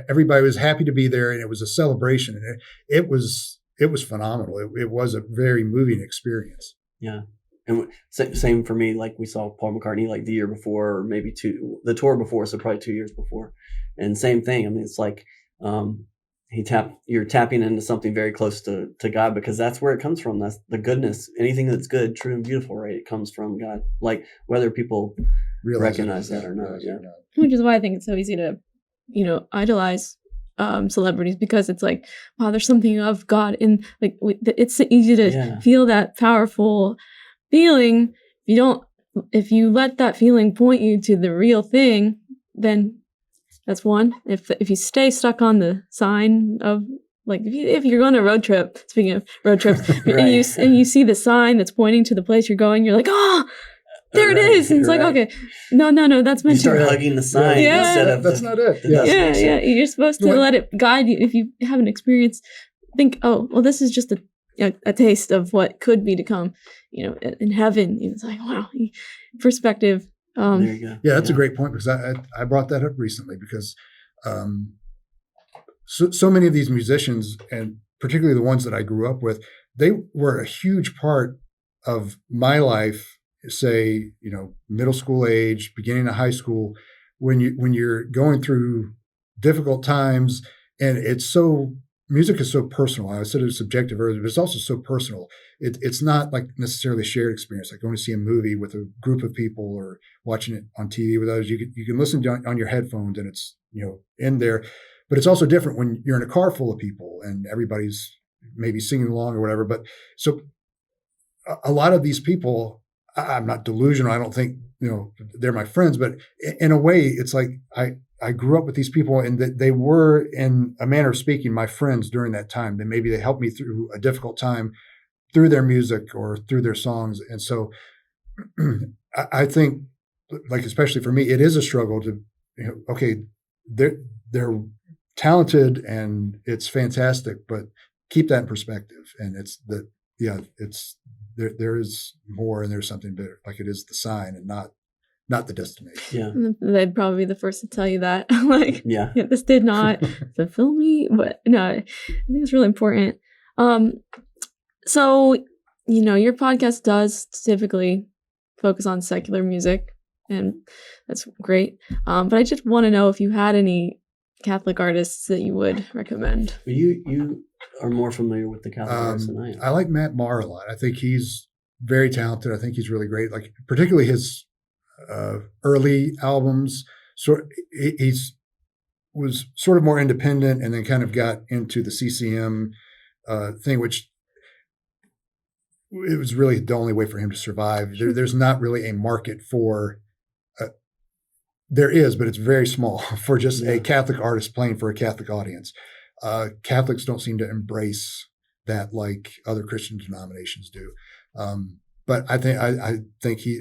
everybody was happy to be there, and it was a celebration, and it was phenomenal. It was a very moving experience. Yeah. And same for me. Like, we saw Paul McCartney like the year before, or maybe the tour before, so probably 2 years before. And same thing. It's like you're tapping into something very close to God, because that's where it comes from. That's the goodness. Anything that's good, true, and beautiful, right? It comes from God. Like, whether people recognize that or not. Yeah. Which is why I think it's so easy to, idolize celebrities, because it's like, wow, there's something of God in, like, it's easy to feel that powerful feeling. If you let that feeling point you to the real thing, then that's one. If you stay stuck on the sign of, like, if you're going on a road trip, speaking of road trips, right. and you see the sign that's pointing to the place you're going, you're like, oh, there it is. And it's like, okay, no, that's meant to. You start hugging the sign instead of that's not it. Yeah. You're supposed to let it guide you. If you have an experience, think, oh, well, this is just a taste of what could be to come, in heaven. It's like, wow, perspective. There you go. Yeah, that's a great point, because I brought that up recently, because so many of these musicians, and particularly the ones that I grew up with, they were a huge part of my life, say, middle school age, beginning of high school, when you're going through difficult times, and music is so personal. I said it was subjective earlier, but it's also so personal. It's not like necessarily a shared experience, like going to see a movie with a group of people or watching it on TV with others. You can listen to it on your headphones, and it's in there. But it's also different when you're in a car full of people and everybody's maybe singing along or whatever. But so a lot of these people, I'm not delusional. I don't think they're my friends, but in a way, it's like I grew up with these people, and that they were, in a manner of speaking, my friends during that time. Then maybe they helped me through a difficult time through their music or through their songs. And so I think, like, especially for me, it is a struggle to, okay, they're talented and it's fantastic, but keep that in perspective. And it's there is more, and there's something better. Like, it is the sign and not the destination. Yeah. They'd probably be the first to tell you that. Like, Yeah. this did not fulfill me. But no, I think it's really important. So, your podcast does typically focus on secular music, and that's great. But I just want to know if you had any Catholic artists that you would recommend. You are more familiar with the Catholic artists than I am. I like Matt Maher a lot. I think he's very talented. I think he's really great. Like, particularly his early albums. He's was sort of more independent, and then kind of got into the CCM thing, which it was really the only way for him to survive. There's not really a market for. There is, but it's very small for just a Catholic artist playing for a Catholic audience. Catholics don't seem to embrace that like other Christian denominations do. But I think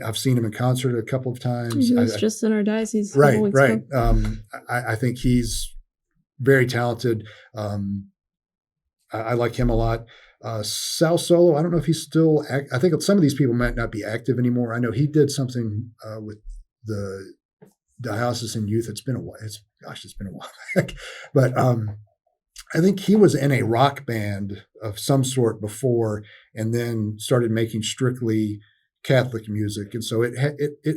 I've seen him in concert a couple of times. He was just in our diocese. Right. I think he's very talented. I like him a lot. Sal Solo, I don't know if he's still. I think some of these people might not be active anymore. I know he did something with the diocesan youth. It's been a while. It's been a while back. But I think he was in a rock band of some sort before, and then started making strictly Catholic music, and so it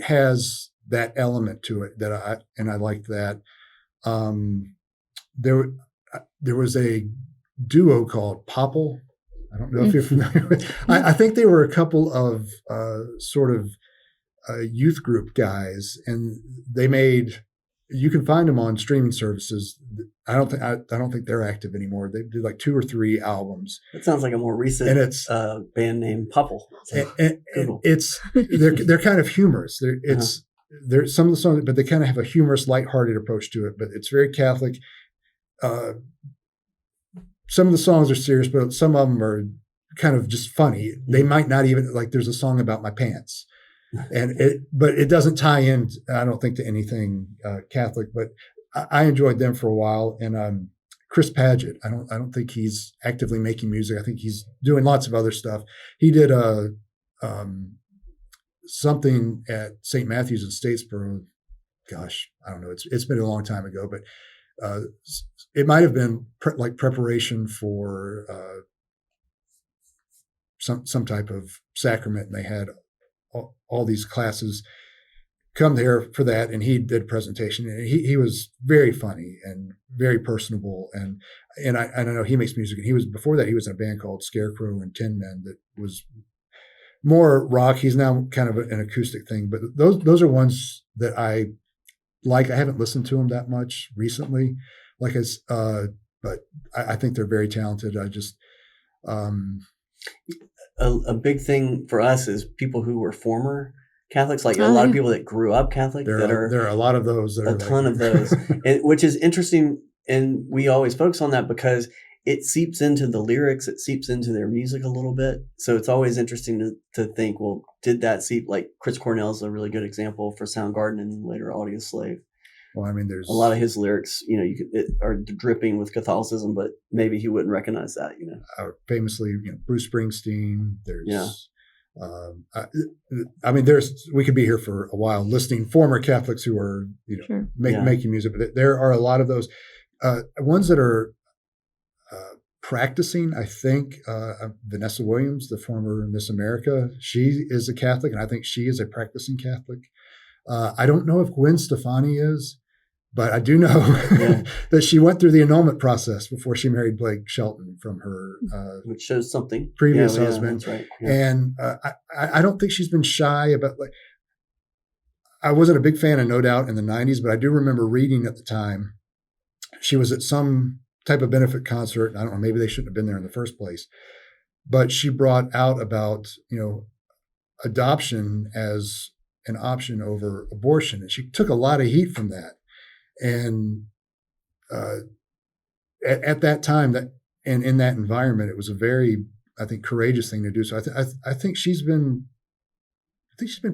has that element to it that I liked that. There was a duo called Popple. I don't know if you're familiar with. I think they were a couple of sort of youth group guys, and they made. You can find them on streaming services. I don't think they're active anymore. They did like 2 or 3 albums. It sounds like a more recent and it's, band named Popple. They're kind of humorous. They're some of the songs, but they kind of have a humorous, lighthearted approach to it. But it's very Catholic. Some of the songs are serious, but some of them are kind of just funny. They might not even like. There's a song about my pants. But it doesn't tie in, I don't think, to anything Catholic. But I enjoyed them for a while. And Chris Padgett, I don't think he's actively making music. I think he's doing lots of other stuff. He did something at St. Matthew's in Statesboro. Gosh, I don't know. It's been a long time ago, but it might have been like preparation for some type of sacrament, and they had all these classes come there for that, and he did a presentation, and he was very funny and very personable, and I know he makes music, and he was before that he was in a band called Scarecrow and Tin Men that was more rock. He's now kind of an acoustic thing, but those are ones that I like. I haven't listened to them that much recently, but I think they're very talented. I just a big thing for us is people who were former Catholics, like a lot of people that grew up Catholic. There are a lot of those. A ton of those, which is interesting. And we always focus on that because it seeps into the lyrics. It seeps into their music a little bit. So it's always interesting to think, well, did that seep? Like Chris Cornell's a really good example for Soundgarden and later Audioslave. Well, I mean, there's a lot of his lyrics, are dripping with Catholicism, but maybe he wouldn't recognize that, famously, Bruce Springsteen. There's, I mean, we could be here for a while listing former Catholics who are, making music, but there are a lot of those ones that are practicing. I think Vanessa Williams, the former Miss America, she is a Catholic, and I think she is a practicing Catholic. I don't know if Gwen Stefani is. But I do know that she went through the annulment process before she married Blake Shelton from her which shows something previous husband. That's right. And I don't think she's been shy about I wasn't a big fan of No Doubt in the 90s, but I do remember reading at the time she was at some type of benefit concert. I don't know, maybe they shouldn't have been there in the first place. But she brought out about, adoption as an option over abortion. And she took a lot of heat from that. And at that time, and in that environment, it was a very, I think, courageous thing to do. So I think she's been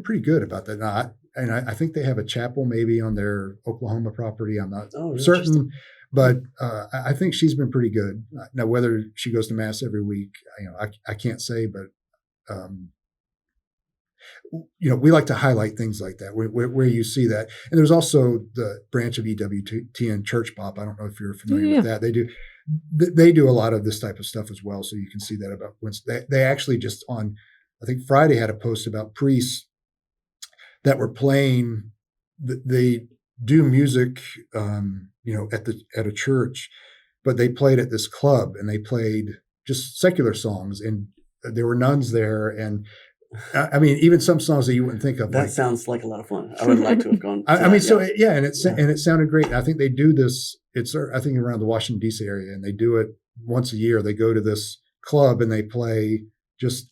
pretty good about that. And I think they have a chapel maybe on their Oklahoma property. I'm not certain, But I think she's been pretty good. Now, whether she goes to mass every week, I can't say, but we like to highlight things like that where you see that. And there's also the branch of EWTN Church Pop. I don't know if you're familiar with that. They do a lot of this type of stuff as well. So you can see that about when they actually just on, I think Friday had a post about priests that were playing. They do music, at a church, but they played at this club and they played just secular songs, and there were nuns there. And I mean, even some songs that you wouldn't think of. That sounds like a lot of fun. I would like to have gone. And it sounded great. And I think they do this. It's I think around the Washington D.C. area, and they do it once a year. They go to this club and they play just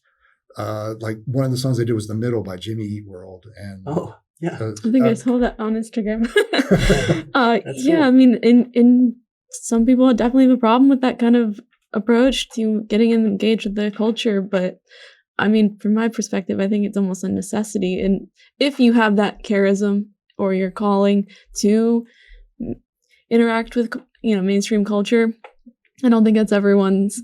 like one of the songs they did was "The Middle" by Jimmy Eat World. And yeah, I think I saw that on Instagram. Cool. I mean, in some people definitely have a problem with that kind of approach to getting engaged with the culture, but I mean, from my perspective, I think it's almost a necessity. And if you have that charism or your calling to interact with, mainstream culture, I don't think that's everyone's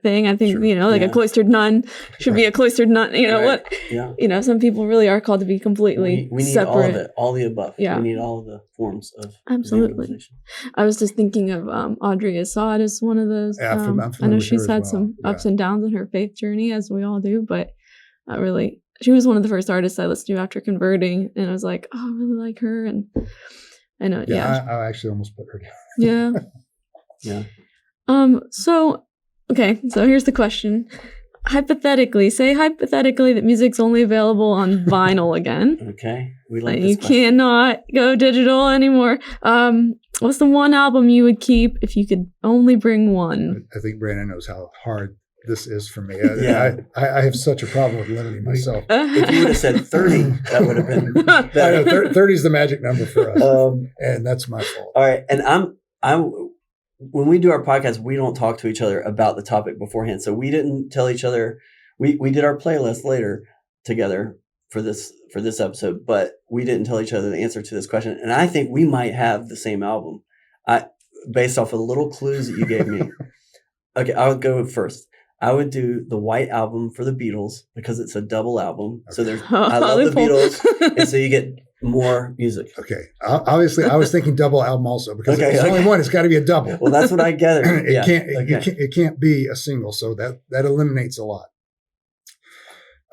thing. I think, a cloistered nun should be a cloistered nun. What? Yeah. Some people really are called to be completely we need separate. all of it, all the above. Yeah. We need all the forms of absolutely. evangelization. I was just thinking of Audrey Assad as one of those. Yeah, I know she's had some ups and downs in her faith journey, as we all do, but she was one of the first artists I listened to after converting, and I was like, oh, I really like her, and I know, I actually almost put her down. Yeah. Okay, so here's the question. Hypothetically that music's only available on vinyl again. Okay, we like this question. Cannot go digital anymore. What's the one album you would keep if you could only bring one? I think Brandon knows how hard this is for me. I have such a problem with limiting myself. If you would have said 30, that would have been better. I know 30 is the magic number for us, and that's my fault. All right, and I'm. When we do our podcast, we don't talk to each other about the topic beforehand. So we didn't tell each other. We did our playlist later together for this episode, but we didn't tell each other the answer to this question. And I think we might have the same album, based off of the little clues that you gave me. Okay, I would go first. I would do the White Album for the Beatles because it's a double album. Okay. So I love the Beatles, and so you get more music. Okay. Obviously, I was thinking double album also because it's only one. It's got to be a double. Well, that's what I gathered. It can't be a single, so that eliminates a lot.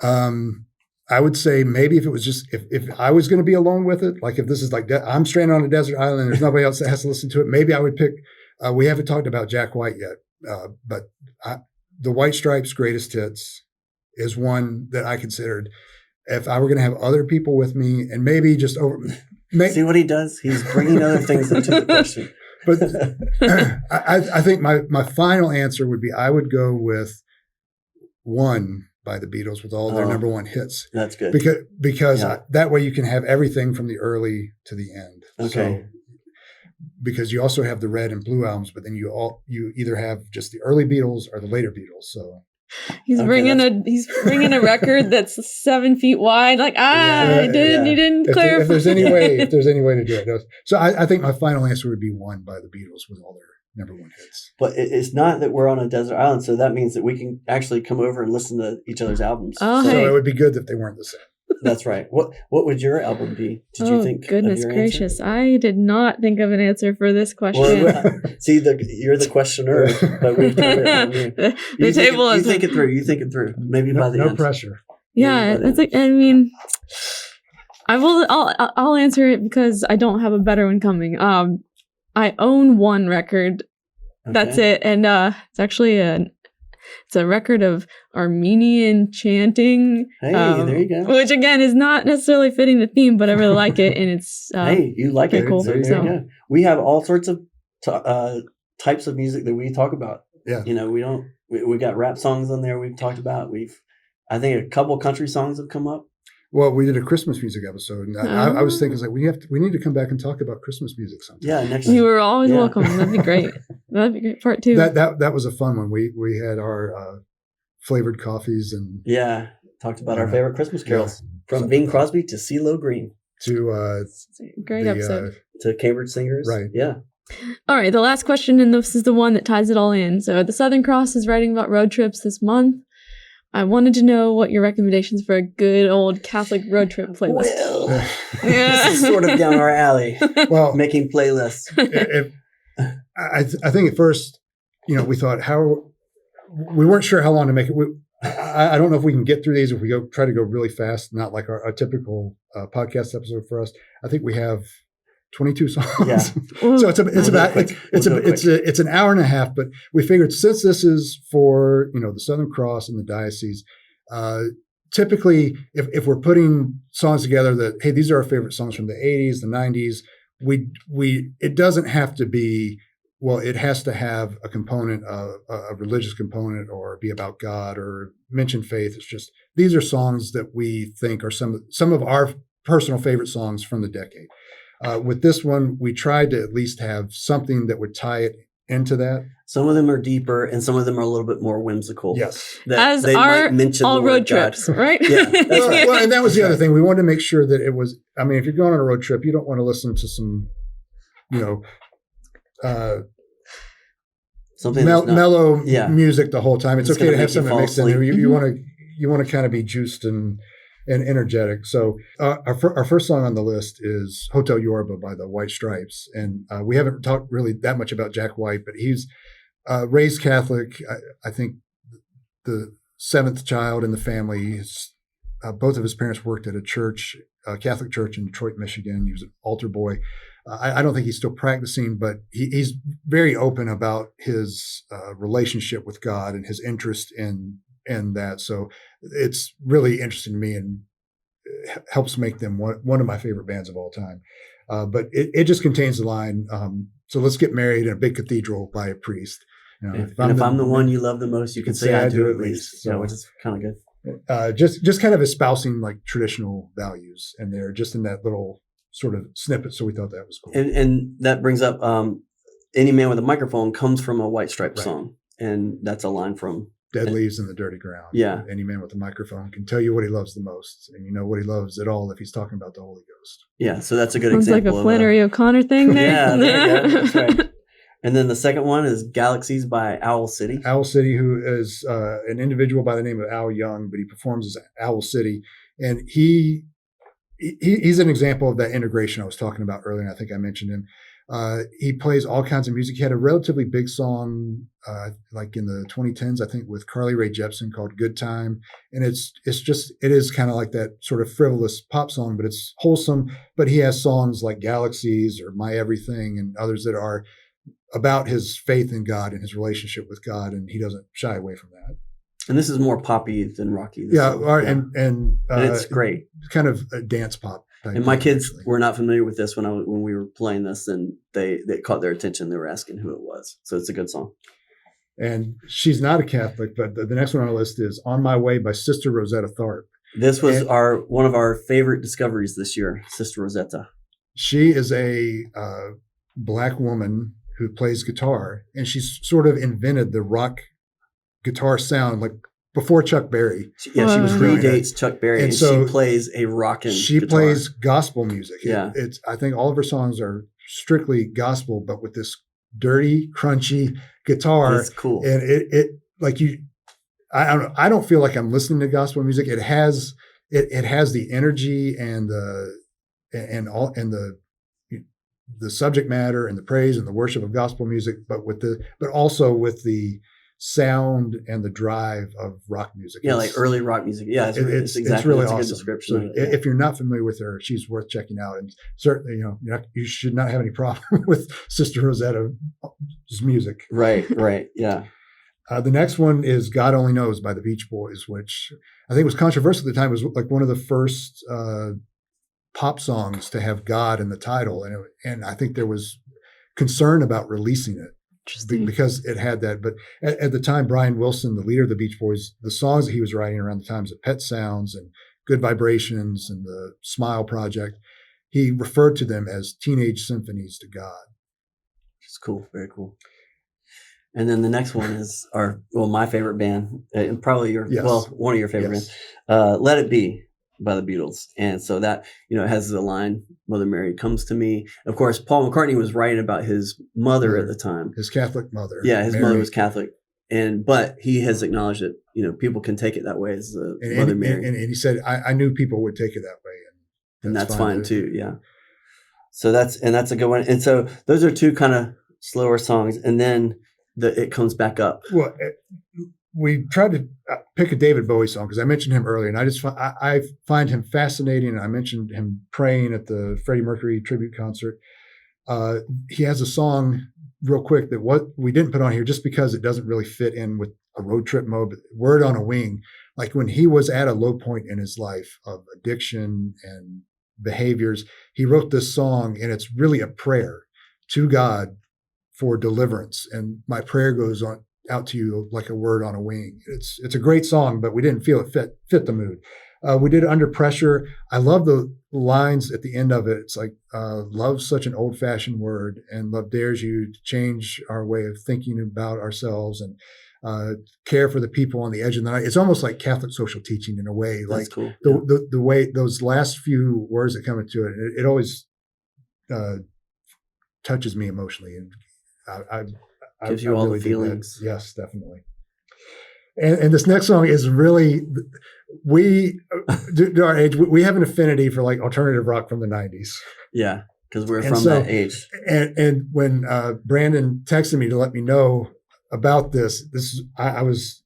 I would say maybe if it was just if I was going to be alone with it, like if this is like I'm stranded on a desert island and there's nobody else that has to listen to it, maybe I would pick. We haven't talked about Jack White yet, but the White Stripes' Greatest Hits is one that I considered. If I were going to have other people with me and maybe just see what he does? He's bringing other things into the question. But I think my final answer would be I would go with One by the Beatles with all their number one hits. That's good. Because that way you can have everything from the early to the end. Okay. So, because you also have the Red and Blue albums, but then you either have just the early Beatles or the later Beatles. So he's bringing a record that's 7 feet wide. Like you didn't clarify. If there's any way to do it. So I think my final answer would be One by the Beatles with all their number one hits. But it's not that we're on a desert island, so that means that we can actually come over and listen to each other's albums. Oh, so it would be good if they weren't the same. That's right. What would your album be? Did you think? Goodness of your gracious! Answer? I did not think of an answer for this question. Well, see, you're the questioner, but we've done it on you. The table is. You think it through. Maybe by the end. No pressure. Yeah, that's like. I mean, I will. I'll answer it because I don't have a better one coming. I own one record. Okay. That's it, and it's actually It's a record of Armenian chanting. Hey, there you go. Which again is not necessarily fitting the theme, but I really like it, and it's hey, you like it? Cool. There you go. We have all sorts of types of music that we talk about. Yeah, we got rap songs on there. We've talked about. I think a couple country songs have come up. Well, we did a Christmas music episode, and I was thinking, like, we need to come back and talk about Christmas music sometime. Yeah, next. You were always welcome. That'd be great. That'd be great. Part 2. That was a fun one. We had our flavored coffees and talked about our favorite Christmas carols from Bing Crosby to CeeLo Green to great episode to Cambridge Singers. Right. Yeah. All right, the last question, and this is the one that ties it all in. So the Southern Cross is writing about road trips this month. I wanted to know what your recommendations for a good old Catholic road trip playlist. Well, this is sort of down our alley. Well, Making playlists. I think at first, we thought we weren't sure how long to make it. I don't know if we can get through these if we try to go really fast, not like our typical podcast episode for us. I think we have 22 songs. Yeah. So it's an hour and a half, but we figured since this is for, the Southern Cross and the diocese, typically if we're putting songs together that, hey, these are our favorite songs from the 80s, the 90s, it doesn't have to be, well, it has to have a component of a religious component or be about God or mention faith. It's just, these are songs that we think are some of our personal favorite songs from the decade. With this one, we tried to at least have something that would tie it into that. Some of them are deeper, and some of them are a little bit more whimsical. Yes, as they are all road trips, right? Yeah, that's right. Well, and that was the other thing. We wanted to make sure that it was. I mean, if you're going on a road trip, you don't want to listen to some, something mellow music the whole time. It's okay to have something that makes it. You want to kind of be juiced and energetic. So our first song on the list is Hotel Yorba by the White Stripes. And we haven't talked really that much about Jack White, but he's raised Catholic. I think the seventh child in the family. Both of his parents worked at a church, a Catholic church in Detroit, Michigan. He was an altar boy. I don't think he's still practicing, but he's very open about his relationship with God and his interest in that. So it's really interesting to me and helps make them one of my favorite bands of all time. But it just contains the line, so let's get married in a big cathedral by a priest. If I'm the one you love the most, you can say I do at least. So, which is kind of good. Just kind of espousing like traditional values, and they're just in that little sort of snippet. So we thought that was cool. And that brings up Any Man with a Microphone comes from a White Stripes song, and that's a line from Dead Leaves in the Dirty Ground. Yeah. Any man with a microphone can tell you what he loves the most, and you know what he loves at all if he's talking about the Holy Ghost. Yeah, so that's a good Sounds example. Sounds like a Flannery O'Connor thing there. Yeah, there you go. That's right. And then the second one is Galaxies by Owl City. Owl City, who is an individual by the name of Al Young, but he performs as Owl City. And he's an example of that integration I was talking about earlier, and I think I mentioned him. He plays all kinds of music. He had a relatively big song, like in the 2010s, I think, with Carly Rae Jepsen called "Good Time," and it is kind of like that sort of frivolous pop song, but it's wholesome. But he has songs like "Galaxies" or "My Everything" and others that are about his faith in God and his relationship with God, and he doesn't shy away from that. And this is more poppy than rocky. And it's great. Kind of a dance pop. And my kids were not familiar with this when we were playing this, and they caught their attention. They were asking who it was. So it's a good song. And she's not a Catholic, but the next one on our list is "On My Way" by Sister Rosetta Tharpe. This was one of our favorite discoveries this year, Sister Rosetta. She is a Black woman who plays guitar, and she's sort of invented the rock guitar sound, like before Chuck Berry. She predates Chuck Berry, and so she plays a rockin' She guitar. plays gospel music. Yeah. I think all of her songs are strictly gospel, but with this dirty, crunchy guitar. It's cool. And it like I don't feel like I'm listening to gospel music. It has the energy and the subject matter and the praise and the worship of gospel music, but also with the sound and the drive of rock music. Yeah, like early rock music. Yeah, it's really awesome. A good description. So if you're not familiar with her, she's worth checking out. And certainly, you should not have any problem with Sister Rosetta's music. Right. Yeah. The next one is "God Only Knows" by the Beach Boys, which I think was controversial at the time. It was like one of the first pop songs to have God in the title, and I think there was concern about releasing it because it had that. But at the time, Brian Wilson, the leader of the Beach Boys, the songs that he was writing around the times of Pet Sounds and Good Vibrations and the Smile Project, he referred to them as teenage symphonies to God. It's cool, very cool. And then the next one is my favorite band, and probably one of your favorite bands, "Let It Be" by the Beatles. And so that, it has the line, Mother Mary comes to me. Of course, Paul McCartney was writing about his mother at the time. His Catholic mother. Yeah, his Mary. mother was Catholic. But he has acknowledged that, people can take it that way as Mother Mary. And he said, I knew people would take it that way. And that's fine too. Yeah. So that's a good one. And so those are two kind of slower songs. And then it comes back up. Well, we tried to pick a David Bowie song because I mentioned him earlier, and I find him fascinating. I mentioned him praying at the Freddie Mercury tribute concert. He has a song, real quick, that what we didn't put on here just because it doesn't really fit in with a road trip mode. But Word on a Wing, like when he was at a low point in his life of addiction and behaviors, he wrote this song, and it's really a prayer to God for deliverance. And my prayer goes on out to you like a word on a wing. It's a great song, but we didn't feel it fit the mood. We did Under Pressure. I love the lines at the end of it. It's like, love's such an old-fashioned word, and love dares you to change our way of thinking about ourselves, and care for the people on the edge of the night. It's almost like Catholic social teaching in a way. That's like cool. The way those last few words that come into it always touches me emotionally, and gives you all the feelings. Yes, definitely. And this next song is really, we to our age, we have an affinity for like alternative rock from the 90s. Yeah, because we're from that age. And when Brandon texted me to let me know about this, I was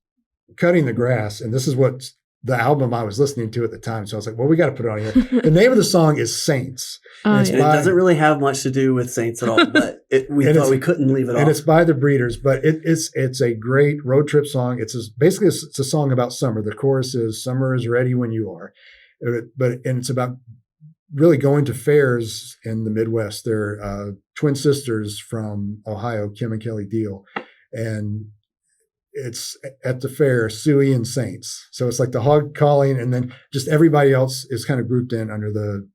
cutting the grass, and this is what the album I was listening to at the time. So I was like, well, we got to put it on here. The name of the song is Saints. And it doesn't really have much to do with Saints at all, but we thought we couldn't leave it off. And it's by the Breeders, but it's a great road trip song. It's a song about summer. The chorus is, summer is ready when you are. And it's about really going to fairs in the Midwest. They're twin sisters from Ohio, Kim and Kelly Deal. And it's at the fair, Suey and Saints. So it's like the hog calling, and then just everybody else is kind of grouped in under the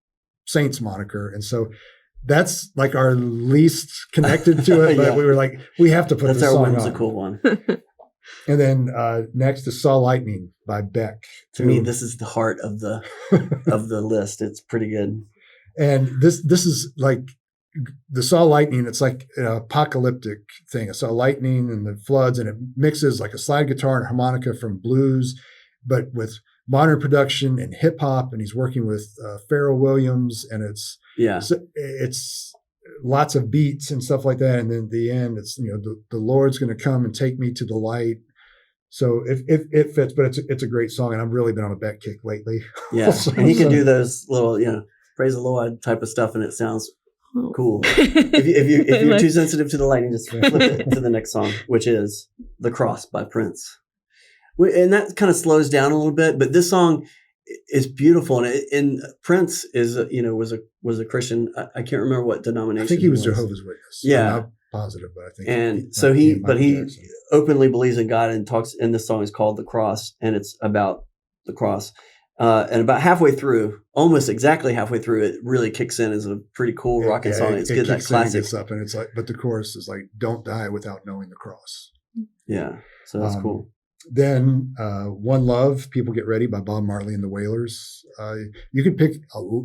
Saints moniker. And so that's like our least connected to it, but Yeah. we were like, we have to put this song on. That's our whimsical one. And then next is Saw Lightning by Beck. To me, this is the heart of the list. It's pretty good. And this is like the Saw Lightning. It's like an apocalyptic thing. I saw lightning and the floods, and it mixes like a slide guitar and harmonica from blues, but with modern production and hip hop. And he's working with Pharrell Williams, and it's lots of beats and stuff like that. And then at the end, it's, the Lord's going to come and take me to the light. So it fits, but it's a great song, and I've really been on a Beck kick lately. Yeah, and he can do those little, praise the Lord type of stuff, and it sounds cool. If you're too sensitive to the lightning, just flip it to the next song, which is "The Cross" by Prince. And that kind of slows down a little bit, but this song is beautiful. And Prince is, was a Christian. I can't remember what denomination. I think he was Jehovah's Witness. Yeah, I'm not positive, but I think. And so he openly believes in God, and talks. And this song is called "The Cross," and it's about the cross. And about halfway through, almost exactly halfway through, it really kicks in as a pretty cool rocking song. It's good, that classic. It up, and it's like, but the chorus is like, "Don't die without knowing the cross." Yeah, so that's cool. Then One Love, People Get Ready by Bob Marley and the Wailers. You could pick,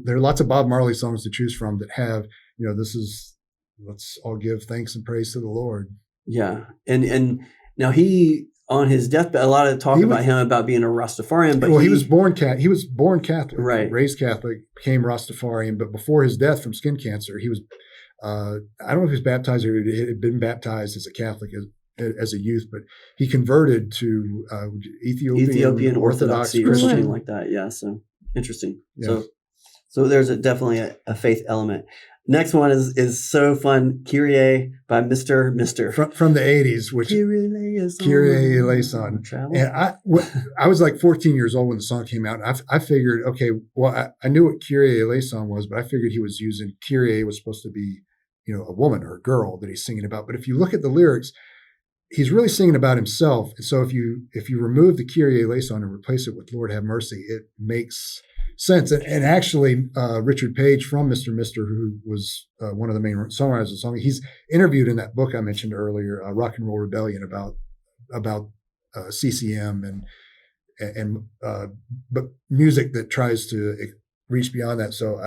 there are lots of Bob Marley songs to choose from that have, this is, let's all give thanks and praise to the Lord. Yeah. And now he, on his deathbed, a lot of talk about him about being a Rastafarian, but he was born Catholic, right? Raised Catholic, became Rastafarian, but before his death from skin cancer, he was, I don't know if he was baptized or he had been baptized as a Catholic as a youth, but he converted to Ethiopian Orthodoxy or something like that. Yeah, so interesting. Yeah. So there's definitely a faith element. Next one is so fun. Kyrie by Mr. From the 80s, which Kyrie eleison. And I was like 14 years old when the song came out. I figured, okay, well, I knew what Kyrie eleison was, but I figured he was using, Kyrie was supposed to be, a woman or a girl that he's singing about. But if you look at the lyrics, he's really singing about himself. And so if you remove the Kyrie eleison and replace it with Lord have mercy, it makes sense. And actually, Richard Page from Mr. who was one of the main songwriters of the song, he's interviewed in that book I mentioned earlier, Rock and Roll Rebellion, about CCM but music that tries to reach beyond that. So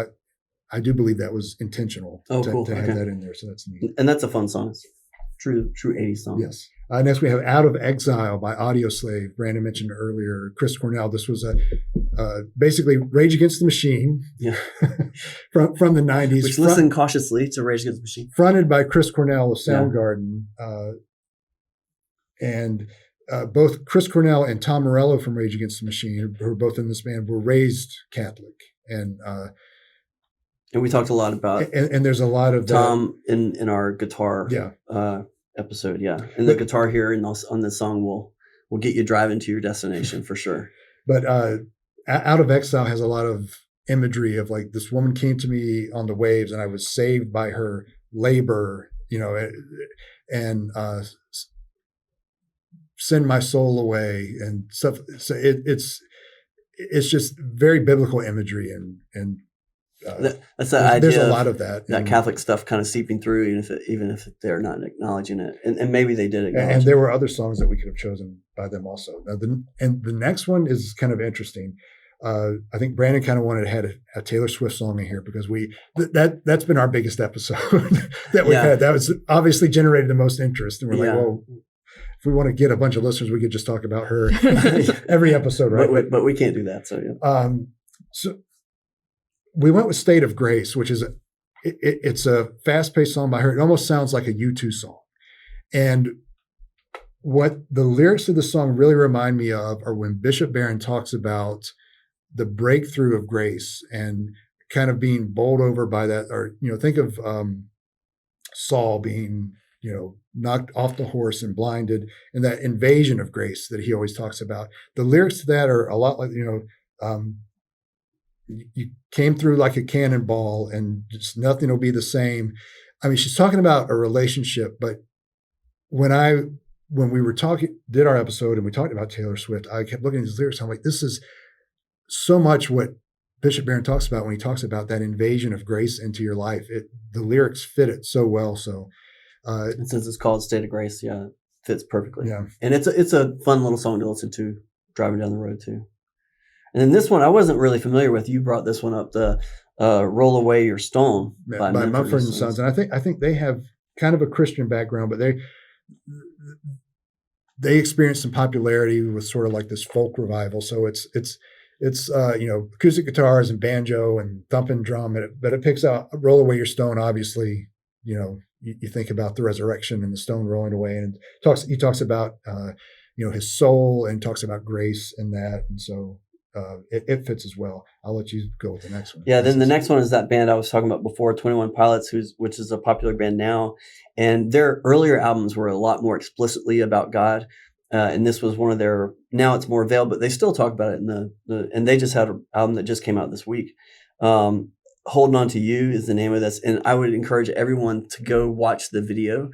I do believe that was intentional Cool. to have that in there. So that's neat. And that's a fun song. It's true 80s song. Yes. Next we have Out of Exile by Audio Slave. Brandon mentioned earlier, Chris Cornell. This was basically Rage Against the Machine from the 90s. Which listen cautiously to Rage Against the Machine. Fronted by Chris Cornell of Soundgarden. And both Chris Cornell and Tom Morello from Rage Against the Machine, who are both in this band, were raised Catholic. And we talked a lot about and there's a lot of Tom in our guitar episode, and the guitar here on this song will get you driving to your destination for sure. But Out of Exile has a lot of imagery of like, this woman came to me on the waves and I was saved by her labor, and send my soul away and stuff. So it's just very biblical imagery and that's the idea. There's a lot of that Catholic stuff kind of seeping through, even if they're not acknowledging it, and maybe they did acknowledge. And there were other songs that we could have chosen by them also. Now, the next one is kind of interesting. I think Brandon kind of wanted to have a Taylor Swift song in here because that's been our biggest episode that we've had. That was obviously generated the most interest, and we're like, well, if we want to get a bunch of listeners, we could just talk about her every episode, right? But we can't do that. So so we went with State of Grace, which is it's a fast-paced song by her. It almost sounds like a U2 song. And what the lyrics of the song really remind me of are when Bishop Barron talks about the breakthrough of grace and kind of being bowled over by that, or, think of Saul being, knocked off the horse and blinded, and that invasion of grace that he always talks about. The lyrics to that are a lot like, you came through like a cannonball and just nothing will be the same. I mean, she's talking about a relationship, but when we were did our episode and we talked about Taylor Swift, I kept looking at these lyrics. I'm like, this is so much what Bishop Barron talks about when he talks about that invasion of grace into your life. The lyrics fit it so well. So, and since it's called State of Grace, it fits perfectly. Yeah. And it's a fun little song to listen to driving down the road too. And then this one I wasn't really familiar with. You brought this one up, the "Roll Away Your Stone" by Mumford and Sons, and I think they have kind of a Christian background, but they experienced some popularity with sort of like this folk revival. So it's acoustic guitars and banjo and thumping drum, but it picks out "Roll Away Your Stone." Obviously, you think about the resurrection and the stone rolling away, and he talks about his soul and talks about grace in that, and so. It fits as well. I'll let you go with the next one. Yeah, then the next one is that band I was talking about before, 21 Pilots, which is a popular band now. And their earlier albums were a lot more explicitly about God. And this was one of their, now it's more veiled, but they still talk about it and they just had an album that just came out this week. Holding On to You is the name of this. And I would encourage everyone to go watch the video.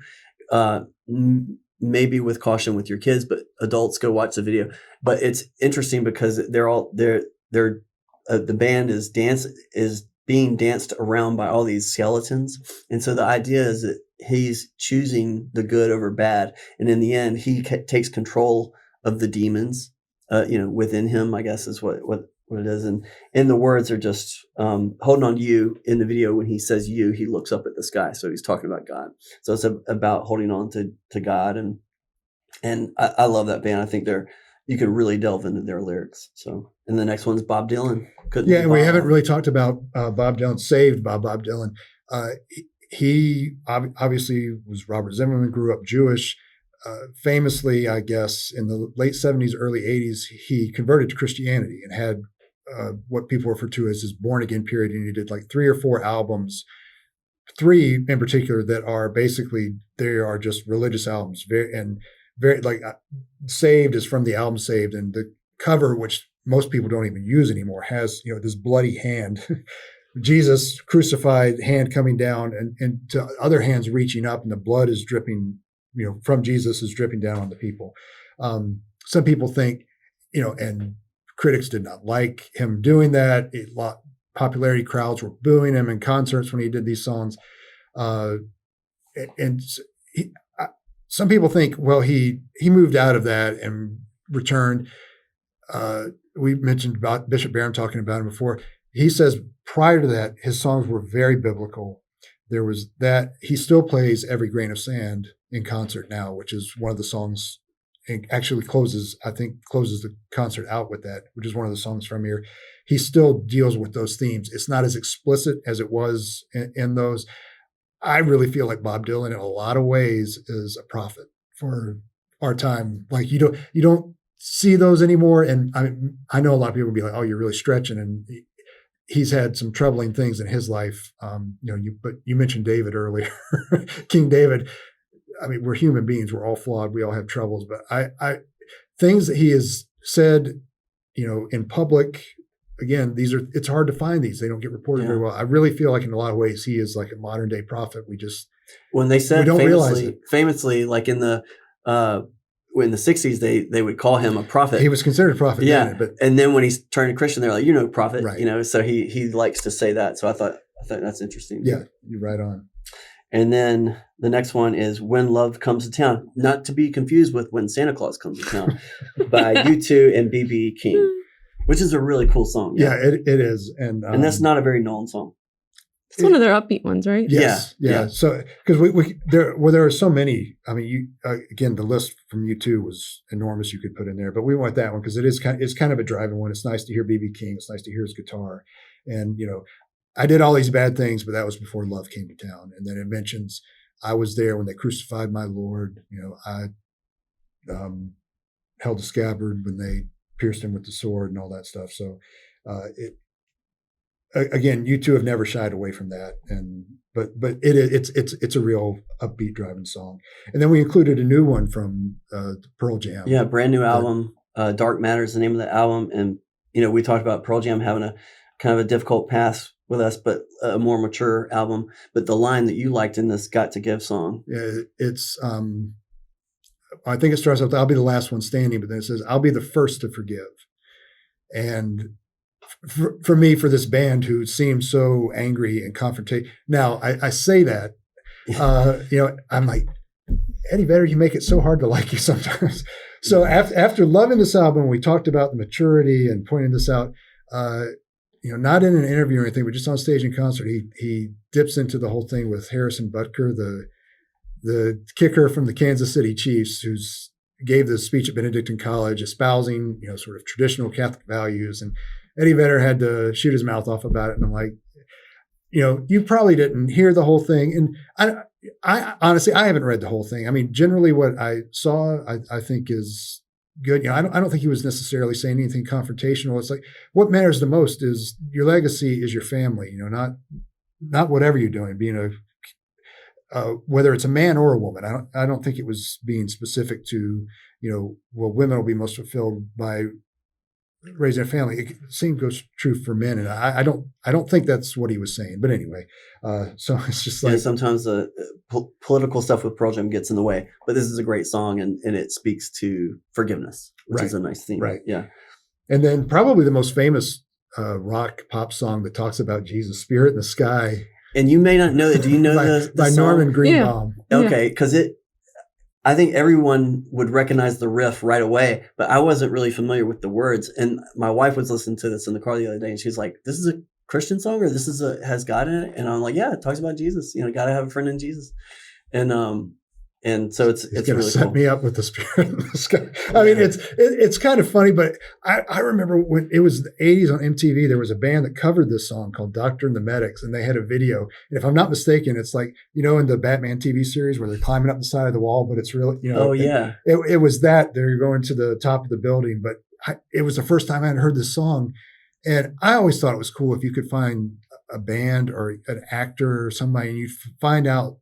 Maybe with caution with your kids, but adults, go watch the video. But it's interesting because the band is being danced around by all these skeletons. And so the idea is that he's choosing the good over bad. And in the end, he takes control of the demons, within him, I guess is what it is. And the words are just holding on to you. In the video, when he says you, he looks up at the sky. So he's talking about God. So it's about holding on to God. And I love that band. I think you could really delve into their lyrics. So, and the next one's Bob Dylan. And we haven't really talked about Bob Dylan, saved by Bob Dylan. He obviously was Robert Zimmerman, grew up Jewish. Famously, I guess, in the late 70s, early 80s, he converted to Christianity and had what people refer to as his born again period. And he did like 3 or 4 albums, 3 in particular that are basically, they are just religious albums. Very like Saved is from the album Saved, and the cover, which most people don't even use anymore, has this bloody hand, Jesus crucified, hand coming down, and to other hands reaching up, and the blood is dripping, from Jesus is dripping down on the people. Some people think, and critics did not like him doing that. Popularity crowds were booing him in concerts when he did these songs, some people think, well, he moved out of that and returned. we mentioned about Bishop Barham talking about him before. He says prior to that, his songs were very biblical. There was that. He still plays Every Grain of Sand in concert now, which is one of the songs. It actually closes the concert out with that, which is one of the songs from here. He still deals with those themes. It's not as explicit as it was in those. I really feel like Bob Dylan in a lot of ways is a prophet for our time. Like you don't see those anymore. And I know a lot of people will be like, oh, you're really stretching. And he's had some troubling things in his life. But you mentioned David earlier, King David. I mean, we're human beings. We're all flawed. We all have troubles. But I things that he has said, in public, again, it's hard to find these. They don't get reported very well. I really feel like in a lot of ways, he is like a modern day prophet. When they said we don't realize it. Famously, like in the 60s, they would call him a prophet. He was considered a prophet. Yeah. And then when he turned Christian, they're like, prophet, right. So he likes to say that. So I thought that's interesting. Yeah. You're right on. And then the next one is When Love Comes to Town, not to be confused with When Santa Claus Comes to Town by U2 and B.B. King, which is a really cool song. Yeah, it is. And that's not a very known song. It's one of their upbeat ones, right? Yes. Yeah. So, because there are so many, I mean, again, the list from U2 was enormous you could put in there, but we went that one because it's kind of a driving one. It's nice to hear B.B. King. It's nice to hear his guitar. And, I did all these bad things, but that was before love came to town. And then it mentions, I was there when they crucified my Lord. I held a scabbard when they pierced him with the sword and all that stuff. So again, U2 have never shied away from that. But it's a real upbeat driving song. And then we included a new one from Pearl Jam. Yeah, brand new album. Dark Matter is the name of the album. And, we talked about Pearl Jam having a kind of a difficult path with us, but a more mature album. But the line that you liked in this Got to Give song. Yeah, it's, I think it starts with, I'll be the last one standing, but then it says, I'll be the first to forgive. And for me, for this band who seems so angry and confrontational. Now, I say that, I'm like, Eddie Vedder, you make it so hard to like you sometimes. So after loving this album, we talked about the maturity and pointing this out, not in an interview or anything, but just on stage in concert, he dips into the whole thing with Harrison Butker, the kicker from the Kansas City Chiefs, who's gave the speech at Benedictine College, espousing, sort of traditional Catholic values. And Eddie Vedder had to shoot his mouth off about it. And I'm like, you probably didn't hear the whole thing. And I honestly, I haven't read the whole thing. I mean, generally what I saw, I think is good. I don't think he was necessarily saying anything confrontational. It's like, what matters the most is your legacy is your family, not whatever you're doing, being whether it's a man or a woman. I don't think it was being specific to, women will be most fulfilled by raising a family. It same goes true for men. And I don't think that's what he was saying, but anyway, so it's just like, sometimes the political stuff with Pearl Jam gets in the way, but this is a great song and it speaks to forgiveness, which is a nice theme. Right. Yeah. And then probably the most famous rock pop song that talks about Jesus, Spirit in the Sky. And you may not know that. Do you know the by song? Norman Greenbaum? Yeah. Okay. Cause I think everyone would recognize the riff right away, but I wasn't really familiar with the words. And my wife was listening to this in the car the other day, and she's like, "This is a Christian song, or this is has God in it?" And I'm like, "Yeah, it talks about Jesus. Gotta have a friend in Jesus." And so it's really set cool. me up with the Spirit in the Sky. I mean, it's kind of funny, but I remember when it was the 80s on MTV, there was a band that covered this song called Doctor and the Medics, and they had a video. And if I'm not mistaken, it's like, in the Batman TV series where they're climbing up the side of the wall, but it's really, Oh, yeah. It was that they're going to the top of the building, but it was the first time I had heard this song. And I always thought it was cool if you could find a band or an actor or somebody, and you find out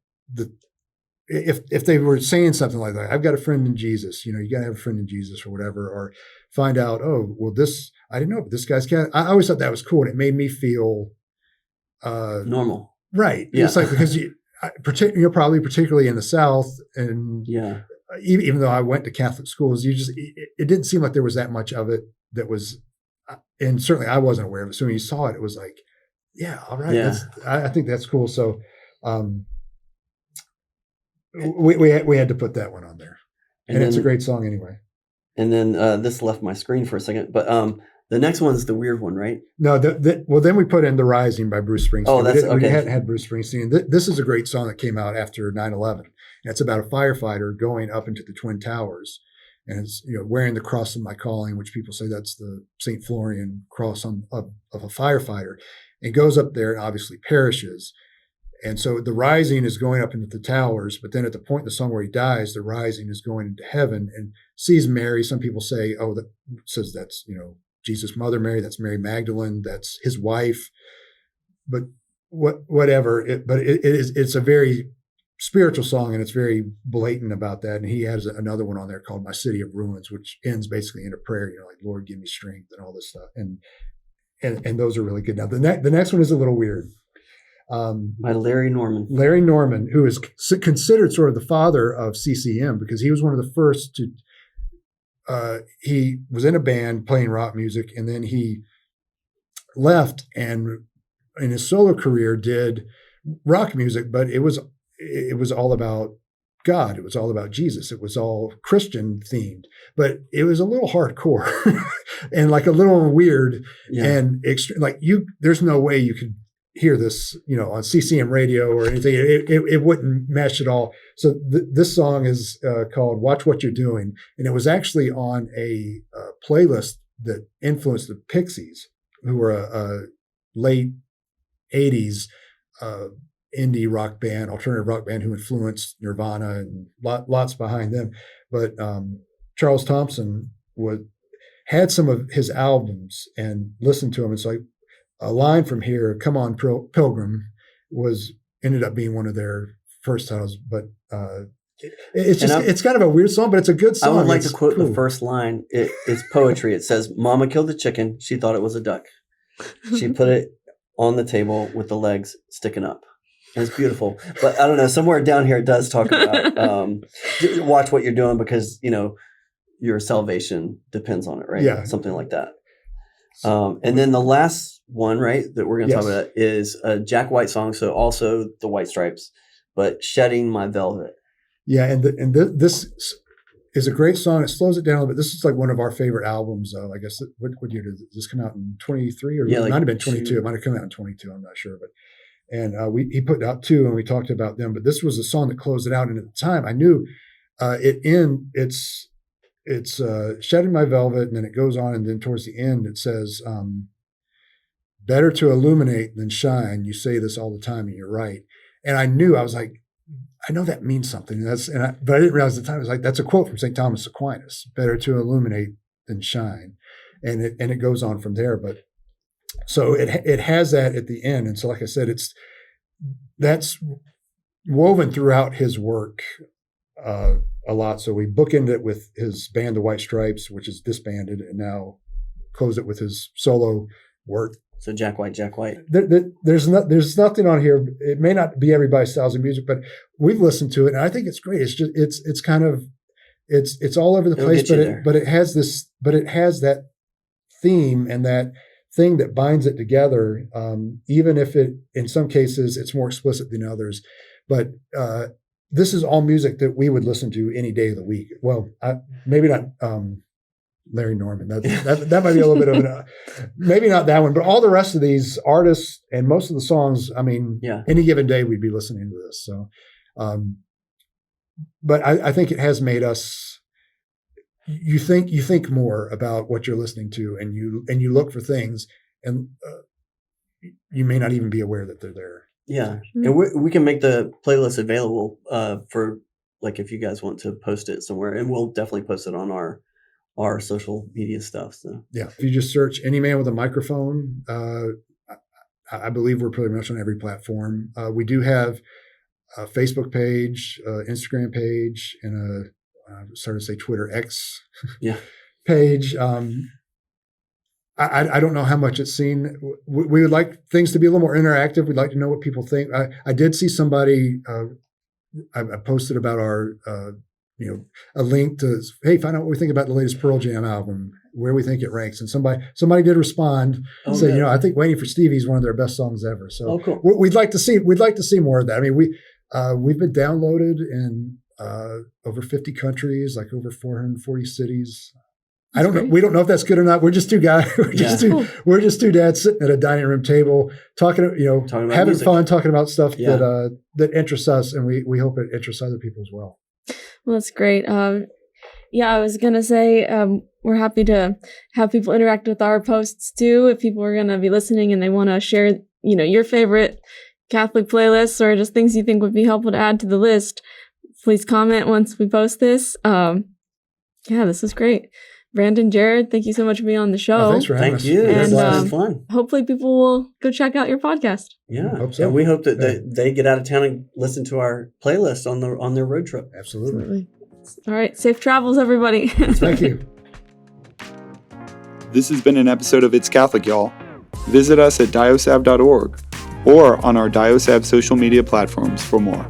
if they were saying something like that, I've got a friend in Jesus, you got to have a friend in Jesus or whatever, or find out, oh, well, this, I didn't know, but this guy's cat. I always thought that was cool. And it made me feel normal. Right. Yeah. It's like, because probably particularly in the South, and yeah, even though I went to Catholic schools, it didn't seem like there was that much of it that was, and certainly I wasn't aware of it. So when you saw it, it was like, yeah, all right. Yeah. I think that's cool. So, we had to put that one on there, and it's a great song anyway. And then this left my screen for a second, but the next one's the weird one, right? No, well, then we put in The Rising by Bruce Springsteen. Oh, that's okay. We hadn't had Bruce Springsteen. This is a great song that came out after 9/11. And it's about a firefighter going up into the Twin Towers, and it's wearing the cross of my calling, which people say that's the St. Florian cross of a firefighter, and goes up there and obviously perishes. And so the rising is going up into the towers, but then at the point in the song where he dies, the rising is going into heaven and sees Mary. Some people say, that says that's Jesus' mother Mary, that's Mary Magdalene, that's his wife. But whatever. It's a very spiritual song, and it's very blatant about that. And he has another one on there called "My City of Ruins," which ends basically in a prayer, like "Lord, give me strength" and all this stuff. And those are really good. Now the next one is a little weird. By Larry Norman. Larry Norman, who is considered sort of the father of CCM, because he was one of the first to. He was in a band playing rock music, and then he left and in his solo career did rock music, but it was all about God. It was all about Jesus. It was all Christian themed, but it was a little hardcore and like a little weird and there's no way you could hear this, on CCM radio or anything. It wouldn't mesh at all. So this song is called "Watch What You're Doing," and it was actually on a playlist that influenced the Pixies, who were a late '80s indie rock band, alternative rock band, who influenced Nirvana and lots behind them. But Charles Thompson had some of his albums and listened to them. It's like a line from here, "Come On Pilgrim," ended up being one of their first titles. But it's kind of a weird song, but it's a good song. I would like to quote the first line. It's poetry. It says, "Mama killed the chicken. She thought it was a duck. She put it on the table with the legs sticking up." And it's beautiful. But I don't know, somewhere down here it does talk about watch what you're doing, because, your salvation depends on it, right? Yeah. Something like that. And then the last one, right, that we're going to talk about is a Jack White song. So also the White Stripes, but "Shedding My Velvet." Yeah. And this is a great song. It slows it down a little bit. This is like one of our favorite albums. I guess, what year did this come out in? 23 or it might have been 22. It might have come out in 22. I'm not sure. And he put out 2 and we talked about them, but this was the song that closed it out. And at the time I knew it's "Shedding My Velvet," and then it goes on, and then towards the end it says, "Better to illuminate than shine. You say this all the time, and you're right." And I knew, I was like, I know that means something. But I didn't realize at the time. I was like, that's a quote from St. Thomas Aquinas: "Better to illuminate than shine," and it goes on from there. But so it has that at the end, and so like I said, that's woven throughout his work a lot. So we bookend it with his band, the White Stripes, which is disbanded, and now close it with his solo work. So Jack White. There's nothing on here. It may not be everybody's styles of music, but we've listened to it, and I think it's great. It's just it's kind of it's all over the place, but it has that theme and that thing that binds it together. Even if it, in some cases, it's more explicit than others, but this is all music that we would listen to any day of the week. Well, maybe not Larry Norman. That might be a little bit of maybe not that one, but all the rest of these artists and most of the songs, I mean, any given day we'd be listening to this. So, but I think it has made us, you think more about what you're listening to, and you look for things, and you may not even be aware that they're there. Yeah. And we can make the playlist available for, like, if you guys want to post it somewhere, and we'll definitely post it on our social media stuff. So yeah, if you just search "Any Man with a Microphone," I believe we're pretty much on every platform. We do have a Facebook page, Instagram page, and started to say Twitter X page. I don't know how much it's seen. We would like things to be a little more interactive. We'd like to know what people think. I did see somebody, I posted about our, a link to, hey, find out what we think about the latest Pearl Jam album, where we think it ranks. And somebody did respond and say, I think "Waiting for Stevie" is one of their best songs ever. So cool. we'd like to see more of that. I mean, we've been downloaded in over 50 countries, like over 440 cities. I don't know. We don't know if that's good or not. We're just two guys. We're just two dads sitting at a dining room table talking about having music. Fun, talking about stuff that interests us, and we hope it interests other people as well. Well, that's great. I was gonna say we're happy to have people interact with our posts too. If people are gonna be listening and they want to share, your favorite Catholic playlists or just things you think would be helpful to add to the list, please comment once we post this. This was great. Brandon, Jarrad, thank you so much for being on the show. Thanks for having us. Thank you. And It's fun. hopefully people will go check out your podcast. Yeah. Hope so. And we hope that they get out of town and listen to our playlist on their road trip. Absolutely. All right. Safe travels, everybody. Thank you. This has been an episode of It's Catholic, y'all. Visit us at diosab.org or on our Diosab social media platforms for more.